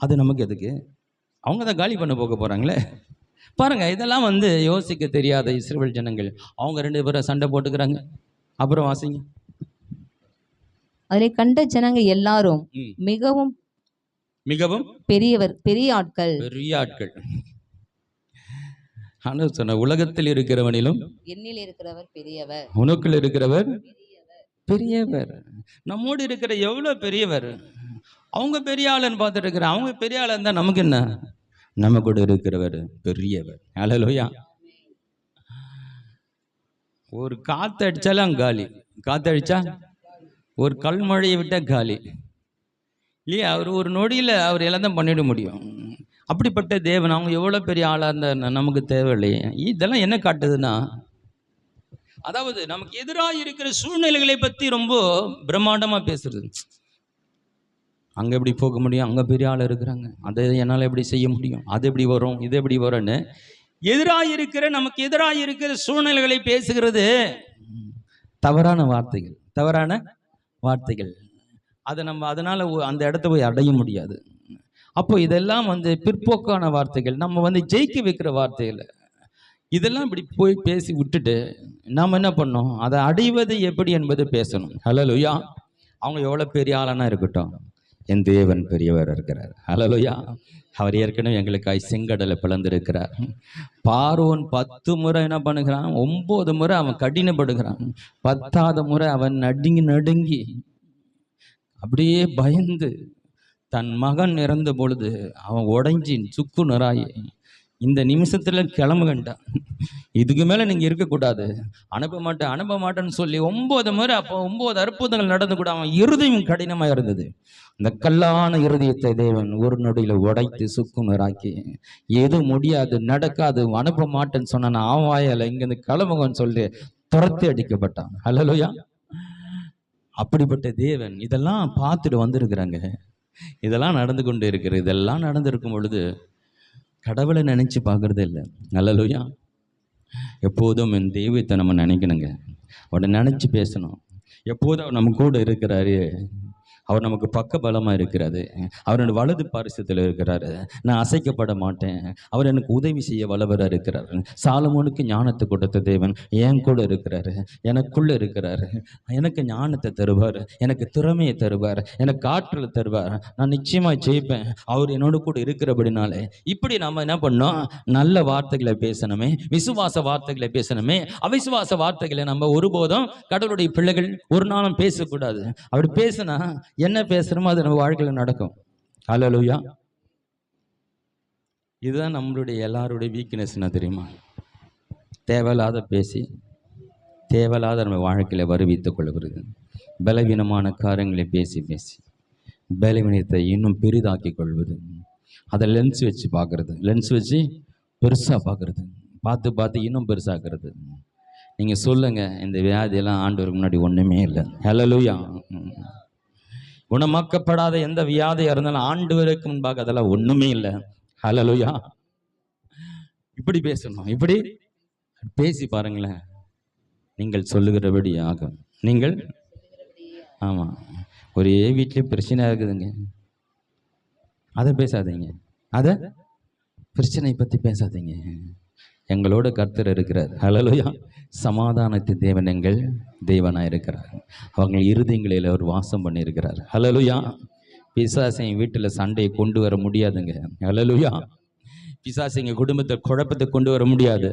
அது நமக்கு எதுக்கு, அவங்க தான் காலி பண்ண போக போகிறாங்களே. பாருங்கள், இதெல்லாம் யோசிக்க தெரியாத இஸ்ரவேல் ஜனங்கள் அவங்க 2 பேரும் சண்டை போட்டுக்கிறாங்க. அப்புறம் வாசிங்க. அதிலே கண்ட ஜனங்க எல்லாரும் ம். மிகவும் மிகவும் பெரிய ஆட்கள். பெரிய ஆட்கள். ஆண்டவர் சொன்ன உலகத்தில் இருக்கிறவனிலும் என்னில் இருக்கிறவர் பெரியவர். உனக்குள் இருக்கிறவர் பெரியவர். நம்மோடு இருக்கிற எவ்வளவு பெரியவர். அவங்க பெரிய ஆளுன்னு பார்த்துட்டு இருக்கிற அவங்க பெரிய ஆளா இருந்தா நமக்கு என்ன? நம்ம கூட இருக்கிறவர் பெரியவர். ஹல்லேலூயா. ஒரு காத்து அடிச்சாலும் காலி. காத்து அடிச்சா ஒரு கல்மழையை விட்டா காலி இல்லையா? அவர் ஒரு நொடியில் அவர் எல்லாம் தான் பண்ணிட முடியும். அப்படிப்பட்ட தேவன் அவங்க எவ்வளோ பெரிய ஆளாக இருந்தால் நமக்கு தேவையில்லையே. இதெல்லாம் என்ன காட்டுதுன்னா, அதாவது நமக்கு எதிராக இருக்கிற சூழ்நிலைகளை பற்றி ரொம்ப பிரம்மாண்டமாக பேசுறது. அங்கே எப்படி போக முடியும், அங்கே பெரிய ஆள் இருக்கிறாங்க, அதை என்னால் எப்படி செய்ய முடியும், அது எப்படி வரும், இது எப்படி வரும்னு எதிராக இருக்கிற நமக்கு எதிராக இருக்கிற சூழ்நிலைகளை பேசுகிறது தவறான வார்த்தைகள். அதை நம்ம அதனால் அந்த இடத்த போய் அடைய முடியாது. அப்போ இதெல்லாம் பிற்போக்கான வார்த்தைகள், நம்ம ஜெயிக்க வைக்கிற வார்த்தைகள். இதெல்லாம் இப்படி போய் பேசி விட்டுட்டு நாம் என்ன பண்ணோம், அதை அடைவது எப்படி என்பது பேசணும். ஹல்லேலூயா. அவங்க எவ்வளோ பெரிய ஆளானா இருக்கட்டும், என் தேவன் பெரியவர் இருக்கிறார். ஹல்லேலூயா. அவர் ஏற்கனவே எங்களுக்காய் செங்கடலை பிளந்திருக்கிறார். பார்வோன் 10 முறை என்ன பண்ணுகிறான், 9 முறை அவன் கடினப்படுகிறான். 10வது முறை அவன் நடுங்கி அப்படியே பயந்து தன் மகன் இறந்த பொழுது அவன் உடைஞ்சி சுக்கு நராயி இந்த நிமிஷத்தில் கிளம்புகின்றான். இதுக்கு மேலே நீங்கள் இருக்கக்கூடாது, அனுப்ப மாட்டேன்னு சொல்லி 9 முறை. அப்போ 9 அற்புதங்கள் நடந்து கூட அவன் இருதயம் கடினமாக இருந்தது. இந்த கல்லான இருதயத்தை தேவன் ஒரு நொடியில் உடைத்து சுக்கு நராக்கி, எது முடியாது நடக்காது அனுப்ப மாட்டேன்னு சொன்னான். ஆவாயால் இங்கேருந்து கிளம்புங்கன்னு சொல்லி துரத்தி அடிக்கப்பட்டான். ஹல்லேலூயா. அப்படிப்பட்ட தேவன் இதெல்லாம் பார்த்துட்டு வந்திருக்கிறாங்க. இதெல்லாம் நடந்து கொண்டு இருக்கிறது. இதெல்லாம் நடந்திருக்கும் பொழுது கடவுளை நினைச்சு பார்க்கறதே இல்லை. ஹல்லேலூயா. எப்போதும் என் தெய்வத்தை நம்ம நினைக்கணுங்க. அவரை நினைச்சு பேசணும். எப்போதும் அவர் நம்ம கூட இருக்கிறாரு. அவர் நமக்கு பக்க பலமாக இருக்கிறாரு. அவர் எனக்கு வலது பாரிசத்தில் இருக்கிறாரு. நான் அசைக்கப்பட மாட்டேன். அவர் எனக்கு உதவி செய்ய வல்லவராக இருக்கிறார். சாலமோனுக்கு ஞானத்தை கொடுத்த தேவன் என் கூட இருக்கிறாரு, எனக்குள்ளே இருக்கிறாரு. எனக்கு ஞானத்தை தருவார், எனக்கு திறமையை தருவார், எனக்கு ஆற்றலை தருவார். நான் நிச்சயமாக ஜெயிப்பேன் அவர் என்னோட கூட இருக்கிறபடினாலே. இப்படி நம்ம என்ன பண்ணோம், நல்ல வார்த்தைகளை பேசணுமே, விசுவாச வார்த்தைகளை பேசணுமே. அவிசுவாச வார்த்தைகளை நம்ம ஒருபோதும் கடவுளுடைய பிள்ளைகள் ஒரு நாளும் பேசக்கூடாது. அப்படி பேசினா என்ன பேசுறோமோ அது நம்ம வாழ்க்கையில் நடக்கும். ஹல்லேலூயா. இதுதான் நம்மளுடைய எல்லாருடைய வீக்னஸ்னா தெரியுமா? தேவையில்லாத பேசி தேவையில்லாத நம்ம வாழ்க்கையில் வருவித்துக் கொள்கிறது. பலவீனமான காரியங்களை பேசி பலவீனத்தை இன்னும் பெரிதாக்கி கொள்வது. அதை லென்ஸ் வச்சு பார்க்கறது, லென்ஸ் வச்சு பெருசாக பார்க்கறது, பார்த்து இன்னும் பெருசாகிறது. நீங்கள் சொல்லுங்கள், இந்த வியாதியெல்லாம் ஆண்டவருக்கு முன்னாடி ஒன்றுமே இல்லை. ஹல்லேலூயா. குணமாக்கப்படாத எந்த வியாதியாக இருந்தாலும் ஆண்டவருக்கு முன்பாக அதெல்லாம் ஒன்றுமே இல்லை. ஹல்லேலூயா. இப்படி பேசணும். இப்படி பேசி பாருங்களேன், நீங்கள் சொல்லுகிறபடி ஆகும். நீங்கள் ஆமாம், ஒரே வீட்லேயே பிரச்சனை இருக்குதுங்க, அதை பேசாதீங்க. அதை பிரச்சனையை பற்றி பேசாதீங்க. எங்களோட கர்த்தர் இருக்கிறார். ஹல்லேலூயா. சமாதானத்தை தேவன் எங்கள் தேவனாக இருக்கிறார். அவங்க இருதயங்களில் அவர் வாசம் பண்ணியிருக்கிறார். ஹல்லேலூயா. பிசாசை வீட்டில் சண்டையை கொண்டு வர முடியாதுங்க. ஹல்லேலூயா. பிசாசு எங்கள் குடும்பத்தை குழப்பத்தை கொண்டு வர முடியாது.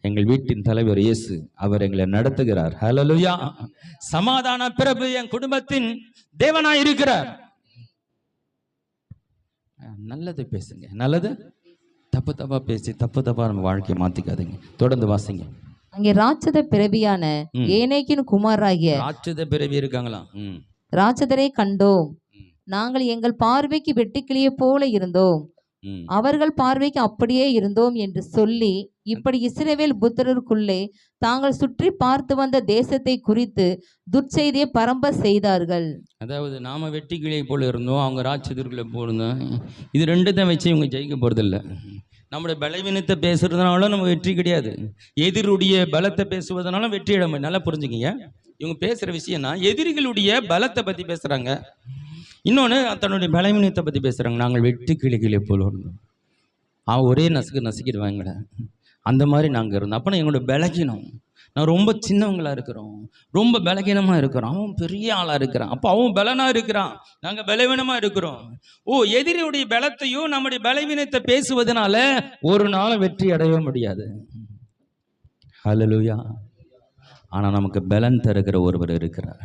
எங்கள் வீட்டின் தலைவர் இயேசு, அவர் எங்களை நடத்துகிறார். ஹல்லேலூயா. சமாதான பிரபு என் குடும்பத்தின் தேவனாக இருக்கிறார். நல்லது பேசுங்க, நல்லது. தப்பா பேசி தப்பா நம்ம வாழ்க்கையை மாத்திக்காதீங்க. தொடர்ந்து வாசிங்க. அங்கே ராட்சத பிறவியான ஏனேக்கின் குமாராகிய ராட்சத பிறவி இருக்காங்களா? ராட்சதரை கண்டோம். நாங்கள் எங்கள் பார்வைக்கு வெட்டுக்கிளியை போல இருந்தோம், அவர்கள் பார்வைக்கு அப்படியே இருந்தோம் என்று சொல்லி, இப்படி இஸ்ரவேல் புத்திரருக்குள்ளே தாங்கள் சுற்றி பார்த்து வந்த தேசத்தை குறித்து துர்ச்செய்தியை பரம்ப செய்தார்கள். அதாவது நாம வெட்டுக்கிளியை போல இருந்தோம், அவங்க ராட்சதர்களை போயிருந்தோம். இது ரெண்டு தான் வச்சு இவங்க ஜெயிக்க போறதில்ல. நம்முடைய பலவீனத்தை பேசுறதுனால நம்ம வெற்றி கிடையாது. எதிரியுடைய பலத்தை பேசுவதனால வெற்றி இடம். நல்லா புரிஞ்சுக்கிங்க. இவங்க பேசுற விஷயம்னா எதிரிகளுடைய பலத்தை பத்தி பேசுறாங்க, இன்னொன்று தன்னுடைய பலவீனத்தை பற்றி பேசுகிறாங்க. நாங்கள் வெட்டு கிளிகளை போல இருந்தோம், அவன் ஒரே நசுக்கிடுவாங்களே அந்த மாதிரி நாங்கள் இருந்தோம். அப்போனா எங்களோட பலகீனம், நான் ரொம்ப சின்னவங்களா இருக்கிறோம், ரொம்ப பலகீனமா இருக்கிறோம், அவன் பெரிய ஆளா இருக்கிறான், அப்போ அவன் பலனா இருக்கிறான், நாங்க பலவீனமா இருக்கிறோம். எதிரியுடைய பலத்தையும் நம்முடைய பலவீனத்தை பேசுவதனால ஒரு நாள் வெற்றி அடையவே முடியாது. ஹல்லேலூயா. ஆனால் நமக்கு பலன் தருகிற ஒருவர் இருக்கிறார்,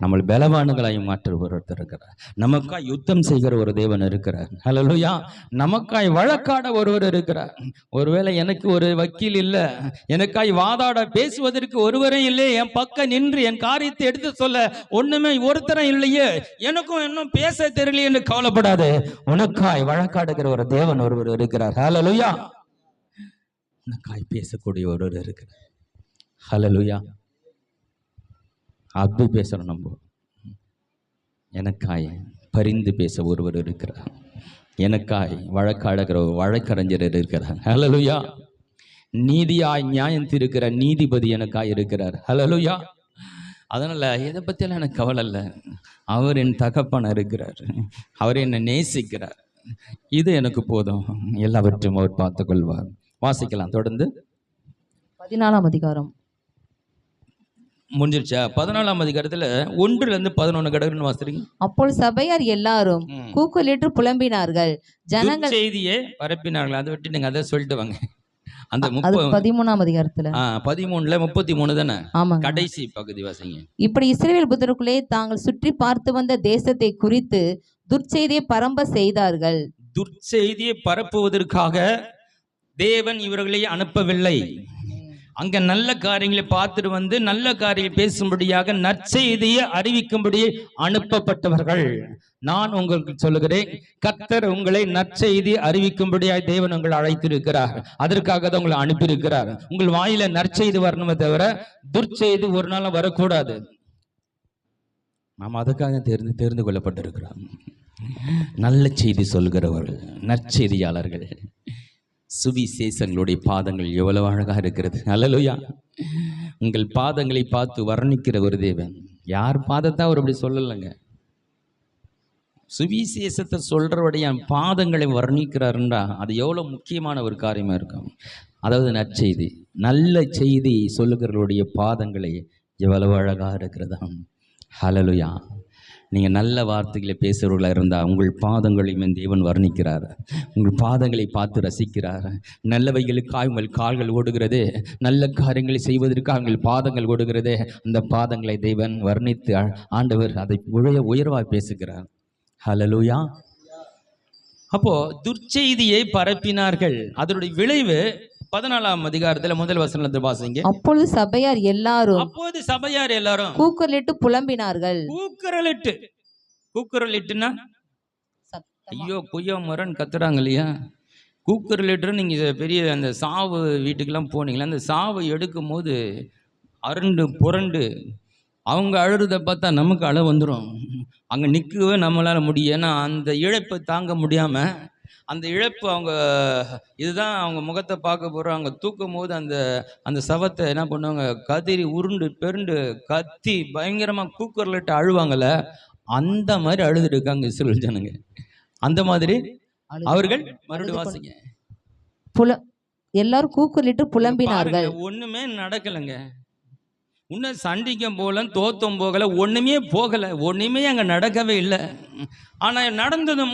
நம்மளை பலவான்களாய் மாற்றுவர் ஒருத்தர் இருக்கிறார், நமக்காய் யுத்தம் செய்கிற ஒரு தேவன் இருக்கிறார். ஹல்லேலூயா. நமக்காய் வழக்காட ஒருவர் இருக்கிறார். ஒருவேளை எனக்கு ஒரு வக்கீல் இல்லை, எனக்காய் வாதாட பேசுவதற்கு ஒருவரே இல்லை, என் பக்கம் நின்று என் காரியத்தை எடுத்து சொல்ல ஒண்ணுமே ஒருத்தரும் இல்லையே, எனக்கும் இன்னும் பேச தெரியலையே என்று கவலைப்படாது, உனக்காய் வழக்காடுகிற ஒரு தேவன் ஒருவர் இருக்கிறார். ஹல்லேலூயா. உனக்காய் பேசக்கூடிய ஒருவர் இருக்கிறார். ஹல்லேலூயா. அப்படி பேசுறோம் நம்ம. எனக்காய் பரிந்து பேச ஒருவர் இருக்கிறார், எனக்காய் வழக்காடுகிற வழக்கறிஞர் இருக்கிறார். ஹல்லேலூயா. நீதியாய் நியாயம் தீர்க்கிற நீதிபதி எனக்காய் இருக்கிறார். ஹல்லேலூயா. அதனால எதை பற்றியெல்லாம் எனக்கு கவலை இல்லை, அவர் என் தகப்பன் இருக்கிறார், அவர் என்னை நேசிக்கிறார், இது எனக்கு போதும், எல்லாவற்றையும் அவர் பார்த்துக் கொள்வார். வாசிக்கலாம் தொடர்ந்து. 14ஆம் அதிகாரம் முடிஞ்சிருச்சா? 14ஆம் அதிகாரத்துல 1-11 கடகன்னு வாசிக்கிறீங்க. அப்பொழுது சபையார் எல்லாரும் கூக்குரலிட்டு புலம்பினார்கள், ஜனங்கள் செய்தியை பரப்பினார்கள். அதை விட்டு நீங்க அதை சொல்லிட்டு வாங்க. அந்த அது 13ஆம் அதிகாரத்துல 13-33 தானே ஆமாங்க. கடைசி பகுதி வாசிங்க. இப்படி இஸ்ரவேல் புத்திரருக்குள்ளே தாங்கள் சுற்றி பார்த்து வந்த தேசத்தை குறித்து துர்ச்செய்தியை பரம்ப செய்தார்கள். துர்ச்செய்தியை பரப்புவதற்காக தேவன் இவர்களை அனுப்பவில்லை, அங்க நல்ல காரியங்களை பார்த்துட்டு வந்து நல்ல காரியம் பேசும்படியாக நற்செய்தியை அறிவிக்கும்படி அனுப்பப்பட்டவர்கள். நான் உங்களுக்கு சொல்லுகிறேன், கர்த்தர் உங்களை நற்செய்தி அறிவிக்கும்படியாக தேவன் உங்களை அழைத்திருக்கிறார், அதற்காக தான் உங்களை அனுப்பியிருக்கிறார். உங்கள் வாயில நற்செய்தி வரணுமே தவிர துர்ச்செய்தி ஒரு நாள் வரக்கூடாது. நாம் அதுக்காக தெரிந்து கொள்ளப்பட்டிருக்கிறோம். நல்ல செய்தி சொல்கிறவர்கள், நற்செய்தியாளர்கள், சுவிசேஷங்களுடைய பாதங்கள் எவ்வளவு அழகா இருக்கிறது. அல்லேலூயா. உங்கள் பாதங்களை பார்த்து வர்ணிக்கிற ஒரு தேவன். யார் பாதத்தை அவர் அப்படி சொல்லலைங்க, சுவிசேஷத்தை சொல்றவருடைய பாதங்களை வர்ணிக்கிறாருன்றா அது எவ்வளவு முக்கியமான ஒரு காரியமா இருக்கும். அதாவது நற்செய்தி, நல்ல செய்தி சொல்லுகிறவருடைய பாதங்களை எவ்வளவு அழகா இருக்கிறதா. ஹல்லேலூயா. நீங்கள் நல்ல வார்த்தைகளை பேசுகிறவர்களாக இருந்தால் உங்கள் பாதங்களையும் தேவன் வர்ணிக்கிறார், உங்கள் பாதங்களை பார்த்து ரசிக்கிறார். நல்லவைகளுக்காக உங்கள் கால்கள் ஓடுகிறது, நல்ல காரியங்களை செய்வதற்காக உங்கள் பாதங்கள் ஓடுகிறது. அந்த பாதங்களை தேவன் வர்ணித்து ஆண்டவர் அதை உயர்வாக பேசுகிறார். ஹல்லேலூயா. அப்போ துர்ச்செய்தியை பரப்பினார்கள். அதனுடைய விளைவு 14ஆம் அதிகாரத்துல முதல் வசனத்தை வாசிங்க. அப்பொழுது சபையார் எல்லாரும் கூக்குரலிட்டு புலம்பினார்கள். கூக்குரலிட்டுனா ஐயோ பொய்யோ முரண் கத்துறாங்க இல்லையா? கூக்குரலிட்டு நீங்க பெரிய அந்த சாவு வீட்டுக்கெல்லாம் போனீங்களா, அந்த சாவை எடுக்கும் போது அரண்டு புரண்டு அவங்க அழுறதை பார்த்தா நமக்கு அழ வந்துடும். அங்கே நிற்கவே நம்மளால் முடியும். ஏன்னா அந்த இழப்பை தாங்க முடியாமல், அந்த இழப்பு அவங்க இதுதான் அவங்க முகத்தை பார்க்க போகிறோம். அவங்க தூக்கும் போது அந்த அந்த சவத்தை என்ன பண்ணுவாங்க, கதிரி உருண்டு பெருண்டு கத்தி பயங்கரமாக கூக்குரலிட்டு அழுவாங்கள்ல, அந்த மாதிரி அழுதுருக்காங்க இஸ்ரவேல் ஜனங்க. அந்த மாதிரி அவர்கள் மறுபடியும் வாசிங்க. எல்லாரும் கூக்குரலிட்டு புலம்பினார்கள். ஒன்றுமே நடக்கலைங்க. இன்னும் சண்டிக்கம் போகல, தோத்தம் போகலை, ஒன்றுமே போகலை, ஒன்றுமே அங்கே நடக்கவே இல்லை. ஆனால் நடந்தது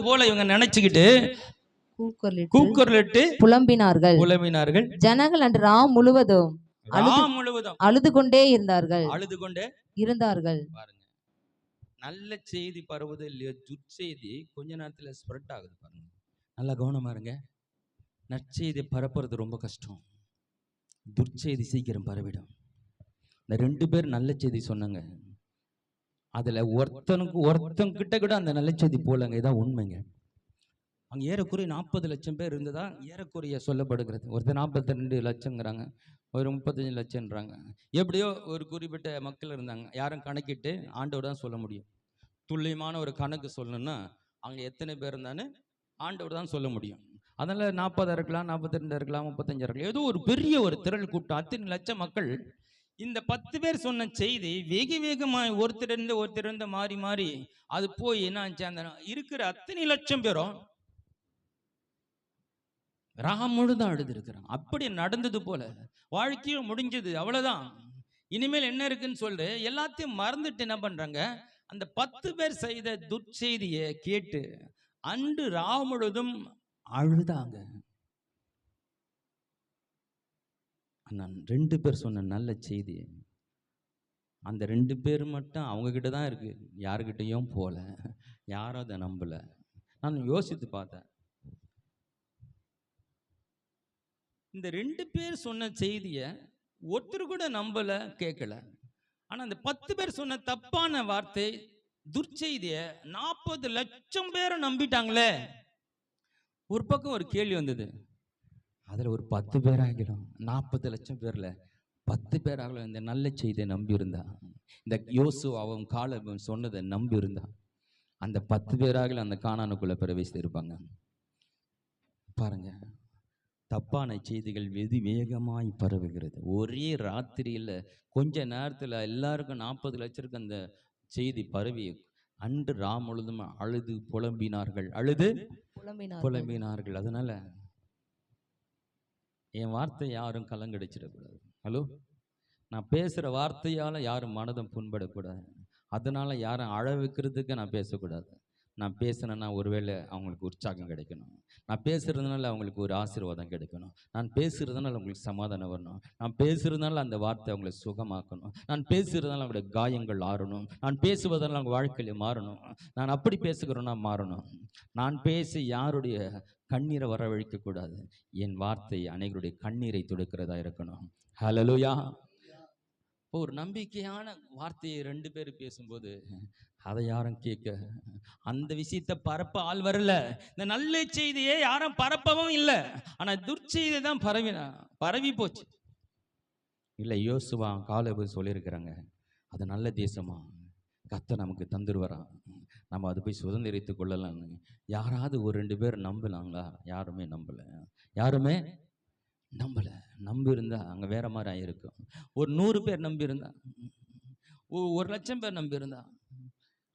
போல இவங்க நினச்சிக்கிட்டு கூக்குரலிட்டு புலம்பினார்கள். ஜனங்கள் அன்று ராம் முழுவதும் அழுது கொண்டே இருந்தார்கள். பாருங்க, நல்ல செய்தி பரவுது இல்லையோ, துர்ச்செய்தி கொஞ்ச நேரத்தில் ஸ்ப்ரெட் ஆகுது. பாருங்க, நல்லா கவனமா இருங்க. நற்செய்தி பரப்புறது ரொம்ப கஷ்டம், துர்ச்செய்தி சீக்கிரம் பரவிடும். இந்த 2 பேர் நல்ல செய்தி சொன்னாங்க, அதில் ஒருத்தங்கிட்ட கூட அந்த நல்ல செய்தி போலங்க. இதான் உண்மைங்க. அங்கே ஏறக்குறைய 40 லட்சம் பேர் இருந்ததா ஏறக்குறைய சொல்லப்படுகிறது. ஒருத்தர் 42 லட்சங்கிறாங்க, ஒரு 35 லட்சம்ன்றாங்க. எப்படியோ ஒரு குறிப்பிட்ட மக்கள் இருந்தாங்க. யாரும் கணக்கிட்டு ஆண்டவர் தான் சொல்ல முடியும். துல்லியமான ஒரு கணக்கு சொல்லணும்னா அங்கே எத்தனை பேர் இருந்தான்னு ஆண்டவர் தான் சொல்ல முடியும். அதனால் 40 இருக்கலாம், 42 இருக்கலாம், 35 இருக்கலாம், ஏதோ ஒரு பெரிய ஒரு திரள் கூட்டம், அத்தனை லட்சம் மக்கள். இந்த 10 பேர் சொன்ன செய்தி வெகு வேகமாய் ஒருத்தர் மாறி மாறி அது போய் என்ன ஆச்சு, அந்த இருக்கிற அத்தனை லட்சம் பேரும் ராகம் முழுதான் அழுதுருக்கிறான். அப்படி நடந்தது போல வாழ்க்கையும் முடிஞ்சது, அவ்வளவுதான். இனிமேல் என்ன இருக்குன்னு சொல்லிட்டு எல்லாத்தையும் மறந்துட்டு என்ன பண்றாங்க, அந்த 10 பேர் செய்த துர்ச்செய்தியை கேட்டு அன்று ராவு முழுதும் அழுதாங்க. நான் 2 பேர் சொன்ன நல்ல செய்தி, அந்த 2 பேர் மட்டும் அவங்க கிட்ட தான் இருக்கு, யாருக்கிட்டையும் போல, யாரும் அதை நம்பல. நான் யோசித்து பார்த்தேன், இந்த 2 பேர் சொன்ன செய்தியை ஒருத்தர் கூட நம்பல, கேட்கல. ஆனா அந்த 10 பேர் சொன்ன தப்பான வார்த்தை, துர்ச்செய்திய 40 லட்சம் பேரை நம்பிட்டாங்களே. ஒரு பக்கம் ஒரு கேள்வி வந்தது, அதுல ஒரு 10 பேர் ஆகிடும், 40 லட்சம் பேர்ல 10 பேர் ஆகல இந்த நல்ல செய்தியை நம்பி இருந்தா, இந்த யோசுவாவும் காலேபும் சொன்னதை நம்பி இருந்தா, அந்த 10 பேராகல அந்த கானானுக்குள்ள பிரவேசித்து இருப்பாங்க. பாருங்க, தப்பான செய்திகள் வெகு வேகமாய் பரவுகிறது. ஒரே ராத்திரியில் கொஞ்ச நேரத்தில் எல்லாருக்கும் 40 லட்சத்துக்கு அந்த செய்தி பரவி அன்று ராம் முழுதும் அழுது புலம்பினார்கள், புலம்பினார்கள். அதனால என் வார்த்தை யாரும் கலங்கடிச்சிடக்கூடாது. ஹலோ, நான் பேசுகிற வார்த்தையால் யாரும் மனதும் புண்படக்கூடாது. அதனால யாரும் அழ வைக்கிறதுக்கு நான் பேசக்கூடாது. நான் பேசினேன்னா ஒருவேளை அவங்களுக்கு உற்சாகம் கிடைக்கணும், நான் பேசுறதுனால அவங்களுக்கு ஒரு ஆசீர்வாதம் கிடைக்கணும், நான் பேசுறதுனால அவங்களுக்கு சமாதானம் வரணும், நான் பேசுறதுனால அந்த வார்த்தை அவங்களை சுகமாக்கணும், நான் பேசுறதுனால அவங்களுடைய காயங்கள் ஆறணும், நான் பேசுவதனால அவங்க வாழ்க்கையில மாறணும், நான் அப்படி பேசுகிறேன்னா மாறணும். நான் பேசி யாருடைய கண்ணீரை வரவழைக்க கூடாது. என் வார்த்தை அனைவருடைய கண்ணீரை துடைக்கிறதா இருக்கணும். ஹல்லேலூயா. இப்போ ஒரு நம்பிக்கையான வார்த்தையை 2 பேர் பேசும்போது அதை யாரும் கேட்க, அந்த விஷயத்தை பரப்ப ஆள் வரல. இந்த நல்ல செய்தியை யாரும் பரப்பவும் இல்லை, ஆனா துர்ச்செய்தி தான் பரவி போச்சு. இல்லை, யோசுவா காலேபு சொல்லியிருக்கிறாங்க, அது நல்ல தேசமா, கர்த்தர் நமக்கு தந்துருவாரா, நம்ம அதை போய் சுதந்திரித்து கொள்ளலாம்னு. யாராவது ஒரு 2 பேர் நம்பலாங்களா? யாருமே நம்பலை. நம்பி இருந்தா அங்கே வேற மாதிரி ஆயிருக்கும். ஒரு 100 பேர் நம்பி இருந்தா, 1,00,000 பேர் நம்பி இருந்தா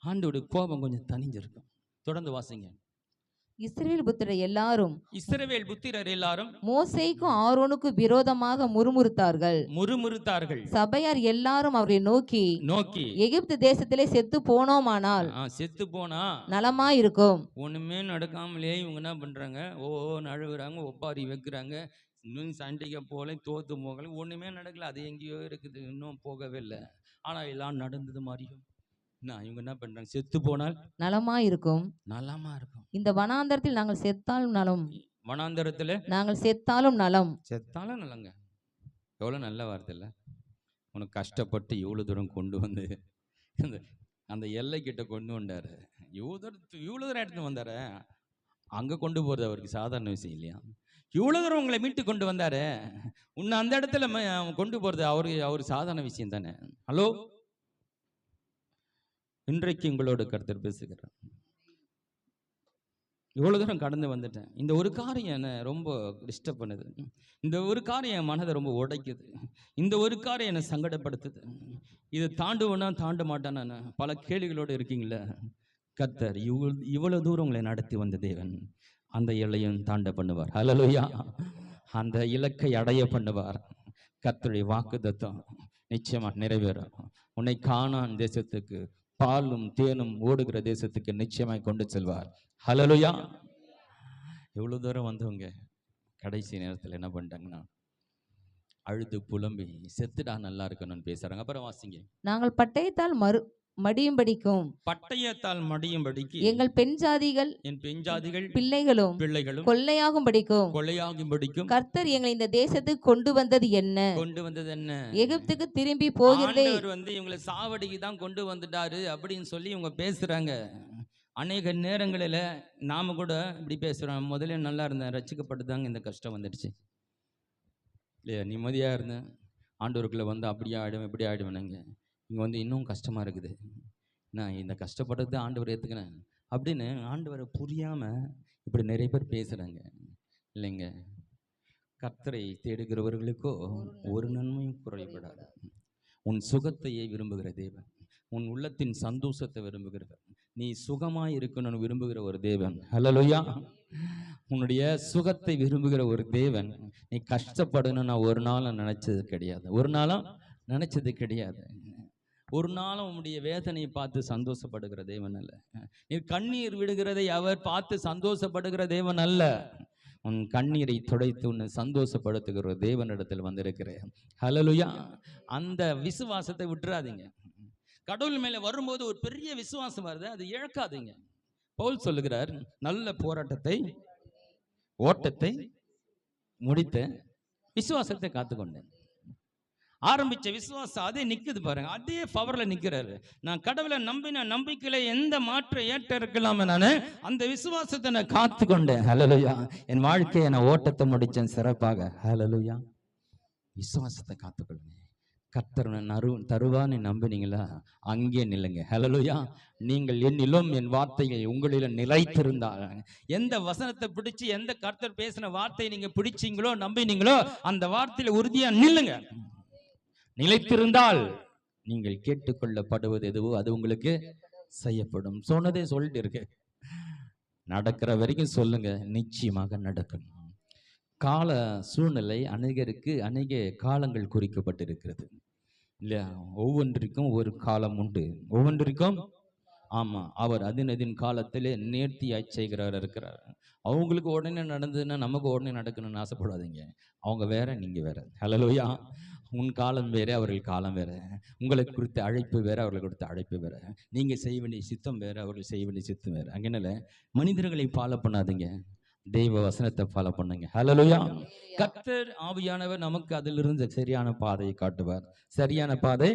ஆண்டோட கோபம் கொஞ்சம் தணிஞ்சிருக்கும். தொடர்ந்து வாசிங்க. இஸ்ரவேல் புத்திரர் எல்லாரும் மோசேக்கும் ஆரோனுக்கும் விரோதமாக முறுமுறுத்தார்கள். சபையார் எல்லாரும் அவரை நோக்கி எகிப்து தேசத்திலே செத்து போனோமானால் செத்து போனா நலமாயிருக்கும். ஒண்ணுமே நடக்காமலே இவங்க என்ன பண்றாங்க, அழுகுறாங்க, ஒப்பாரி வைக்கிறாங்க, இன்னும் சண்டைக்கு போல, தோத்து போகல, ஒண்ணுமே நடக்கல, அது எங்கேயோ இருக்குது, இன்னும் போகவே இல்லை. ஆனா எல்லாம் நடந்தது மாதிரியும் இவங்க என்ன பண்றாங்க, செத்து போனால் நலமா இருக்கும். இந்த வனாந்தரத்தில் நாங்கள் செத்தாலும் நலம். வனாந்தரத்துல நாங்கள் செத்தாலும் நலங்க. எவ்வளவு நல்ல வார்த்தை இல்லை? உனக்கு கஷ்டப்பட்டு இவ்வளவு தூரம் கொண்டு வந்து அந்த எல்லை கிட்ட கொண்டு வந்தாரு, இவ்வளவு தூரம் எடுத்து வந்தாரு. அங்க கொண்டு போறது அவருக்கு சாதாரண விஷயம் இல்லையா? இவ்வளவு தூரம் உங்களை மீட்டு கொண்டு வந்தாரு, உன்னை அந்த இடத்துல கொண்டு போறது அவரு சாதாரண விஷயம் தானே? ஹலோ, இன்றைக்கு உங்களோட கர்த்தர் பேசுகிறார். இவ்வளவு தூரம் கடந்து வந்துட்டேன், இந்த ஒரு காரியம் என்ன ரொம்ப டிஸ்டர்ப் பண்ணுது, இந்த ஒரு காரியம் என் மனதை ரொம்ப உடைக்குது, இந்த ஒரு காரியம் என்னை சங்கடப்படுத்துது, இதை தாண்டுவேனா தாண்ட மாட்டானு பல கேள்விகளோடு இருக்கீங்களே. கர்த்தர் இவ்வளவு தூரம் உங்களை நடத்தி வந்த தேவன் அந்த எல்லையும் தாண்ட பண்ணுவார். ஹல்லேலூயா. அந்த இலக்கை அடைய பண்ணுவார். கர்த்தருடைய வாக்குத்தத்தம் நிச்சயமா நிறைவேறும். உன்னை கானான் தேசத்துக்கு, பாலும் தேனும் ஓடுகிற தேசத்துக்கு நிச்சயமாய் கொண்டு செல்வார். ஹல்லேலூயா. எவ்வளவு தூரம் வந்தவங்க கடைசி நேரத்தில் என்ன பண்ணிட்டாங்கன்னா, அழுது புலம்பி செத்துடா நல்லா இருக்கணும்னு பேசுறாங்க. அப்புறம் வாசிங்க. நாங்கள் பட்டயத்தால் மடியும்படிக்கும் எங்கள் பெண் ஜாதிகள் பிள்ளைகளும் கொள்ளையாகும் படிக்கும் கர்த்தர் எங்களை இந்த தேசத்துக்கு கொண்டு வந்தது என்ன? எகிப்துக்கு திரும்பி போகிறதே இவங்களை சாவடிக்கு தான் கொண்டு வந்துட்டாரு அப்படின்னு சொல்லி இவங்க பேசுறாங்க. அநேக நேரங்களில் நாம கூட இப்படி பேசுறோம், முதல்ல நல்லா இருந்தேன், ரட்சிக்கப்பட்டு தாங்க இந்த கஷ்டம் வந்துடுச்சு இல்லையா, நிம்மதியா இருந்தேன், ஆண்டவருக்குள்ள வந்து அப்படியே ஆயிடுவேன் இப்படி ஆயிடுவேனுங்க, இங்கே வந்து இன்னும் கஷ்டமாக இருக்குது, நான் இந்த கஷ்டப்படுறது ஆண்டவர் ஏற்றுக்கினேன் அப்படின்னு ஆண்டவரை புரியாமல் இப்படி நிறைய பேர் பேசுகிறாங்க இல்லைங்க. கர்த்தரை தேடுகிறவர்களுக்கோ ஒரு நன்மையும் குறைபடாது. உன் சுகத்தையே விரும்புகிற தேவன், உன் உள்ளத்தின் சந்தோஷத்தை விரும்புகிறவர், நீ சுகமாய் இருக்கணும்னு விரும்புகிற ஒரு தேவன். ஹல்லேலூயா. உன்னுடைய சுகத்தை விரும்புகிற ஒரு தேவன் நீ கஷ்டப்படணும் நான் ஒரு நாளும் நினைச்சது கிடையாது, ஒரு நாளும் நினைச்சது கிடையாது. ஒரு நாளும் உன்னுடைய வேதனையை பார்த்து சந்தோஷப்படுகிற தேவன் அல்ல. நீ கண்ணீர் விடுகிறதை அவர் பார்த்து சந்தோஷப்படுகிற தேவன் அல்ல. உன் கண்ணீரை துடைத்து உன்னை சந்தோஷப்படுத்துகிற தேவனிடத்தில் வந்திருக்கிறேன். ஹல்லேலூயா. அந்த விசுவாசத்தை விட்டுறாதீங்க. கடவுள் மேல வரும்போது ஒரு பெரிய விசுவாசம் வருது, அது இழக்காதீங்க. பவுல் சொல்லுகிறார், நல்ல போராட்டத்தை ஓட்டத்தை முடித்த விசுவாசத்தை காத்துக்கொண்டேன். ஆரம்பிச்ச விசுவாசம் அதே நிக்குது பாருங்க, அதே பவர்ல நிக்கிறாரு. நான் கடவுளை நம்பின நம்பிக்கையில எந்த மாற்றம் ஏற்ற இருக்கலாம நானு அந்த விசுவாசத்தை நான் காத்து கொண்டேன். ஹல்லேலூயா. என் வாழ்க்கையை நான் ஓட்டத்தை முடிச்சேன் சிறப்பாக. ஹல்லேலூயா. விசுவாசத்தை காத்துக்கொள்ளுங்க. கர்த்தர் தருவான்னு நம்பினீங்களா, அங்கே நில்லுங்க. ஹல்லேலூயா. நீங்கள் என்னிலும் என் வார்த்தைகள் உங்களிலும் நிலைத்திருந்தால், எந்த வசனத்தை பிடிச்சு எந்த கர்த்தர் பேசின வார்த்தையை நீங்க பிடிச்சீங்களோ நம்பினீங்களோ அந்த வார்த்தையில உறுதியா நில்லுங்க. நிலைத்திருந்தால் நீங்கள் கேட்டுக்கொள்ளப்படுவது எதுவோ அது உங்களுக்கு செய்யப்படும். சொன்னதே சொல்லிட்டு இருக்கு. நடக்கிற வரைக்கும் சொல்லுங்க, நிச்சயமாக நடக்கும். கால சூழ்நிலை அநேக காலங்கள் குறிக்கப்பட்டிருக்கிறது இல்லையா? ஒவ்வொன்றிற்கும் ஒரு காலம் உண்டு, ஒவ்வொன்றிற்கும். ஆமா, அவர் அதின் காலத்திலே நேர்த்தியாய் செய்கிறார் இருக்கிறார். அவங்களுக்கு உடனே நடந்ததுன்னா நமக்கு உடனே நடக்கணும்னு ஆசைப்படாதீங்க. அவங்க வேற, நீங்க வேற. ஹல்லேலூயா. உன் காலம் வேற, அவர்கள் காலம் வேற. உங்களுக்கு கொடுத்த அழைப்பு வேற, அவர்களுக்கு கொடுத்த அழைப்பு வேற. நீங்க செய்ய வேண்டிய சித்தம் வேற, அவர்கள் செய்ய வேண்டிய சித்தம் வேற. அங்கனால மனிதர்களை ஃபாலோ பண்ணாதீங்க, தெய்வ வசனத்தை ஃபாலோ பண்ணுங்க. ஹல்லேலூயா. கர்த்தர் ஆவியானவர் நமக்கு அதிலிருந்து சரியான பாதையை காட்டுவார், சரியான பாதை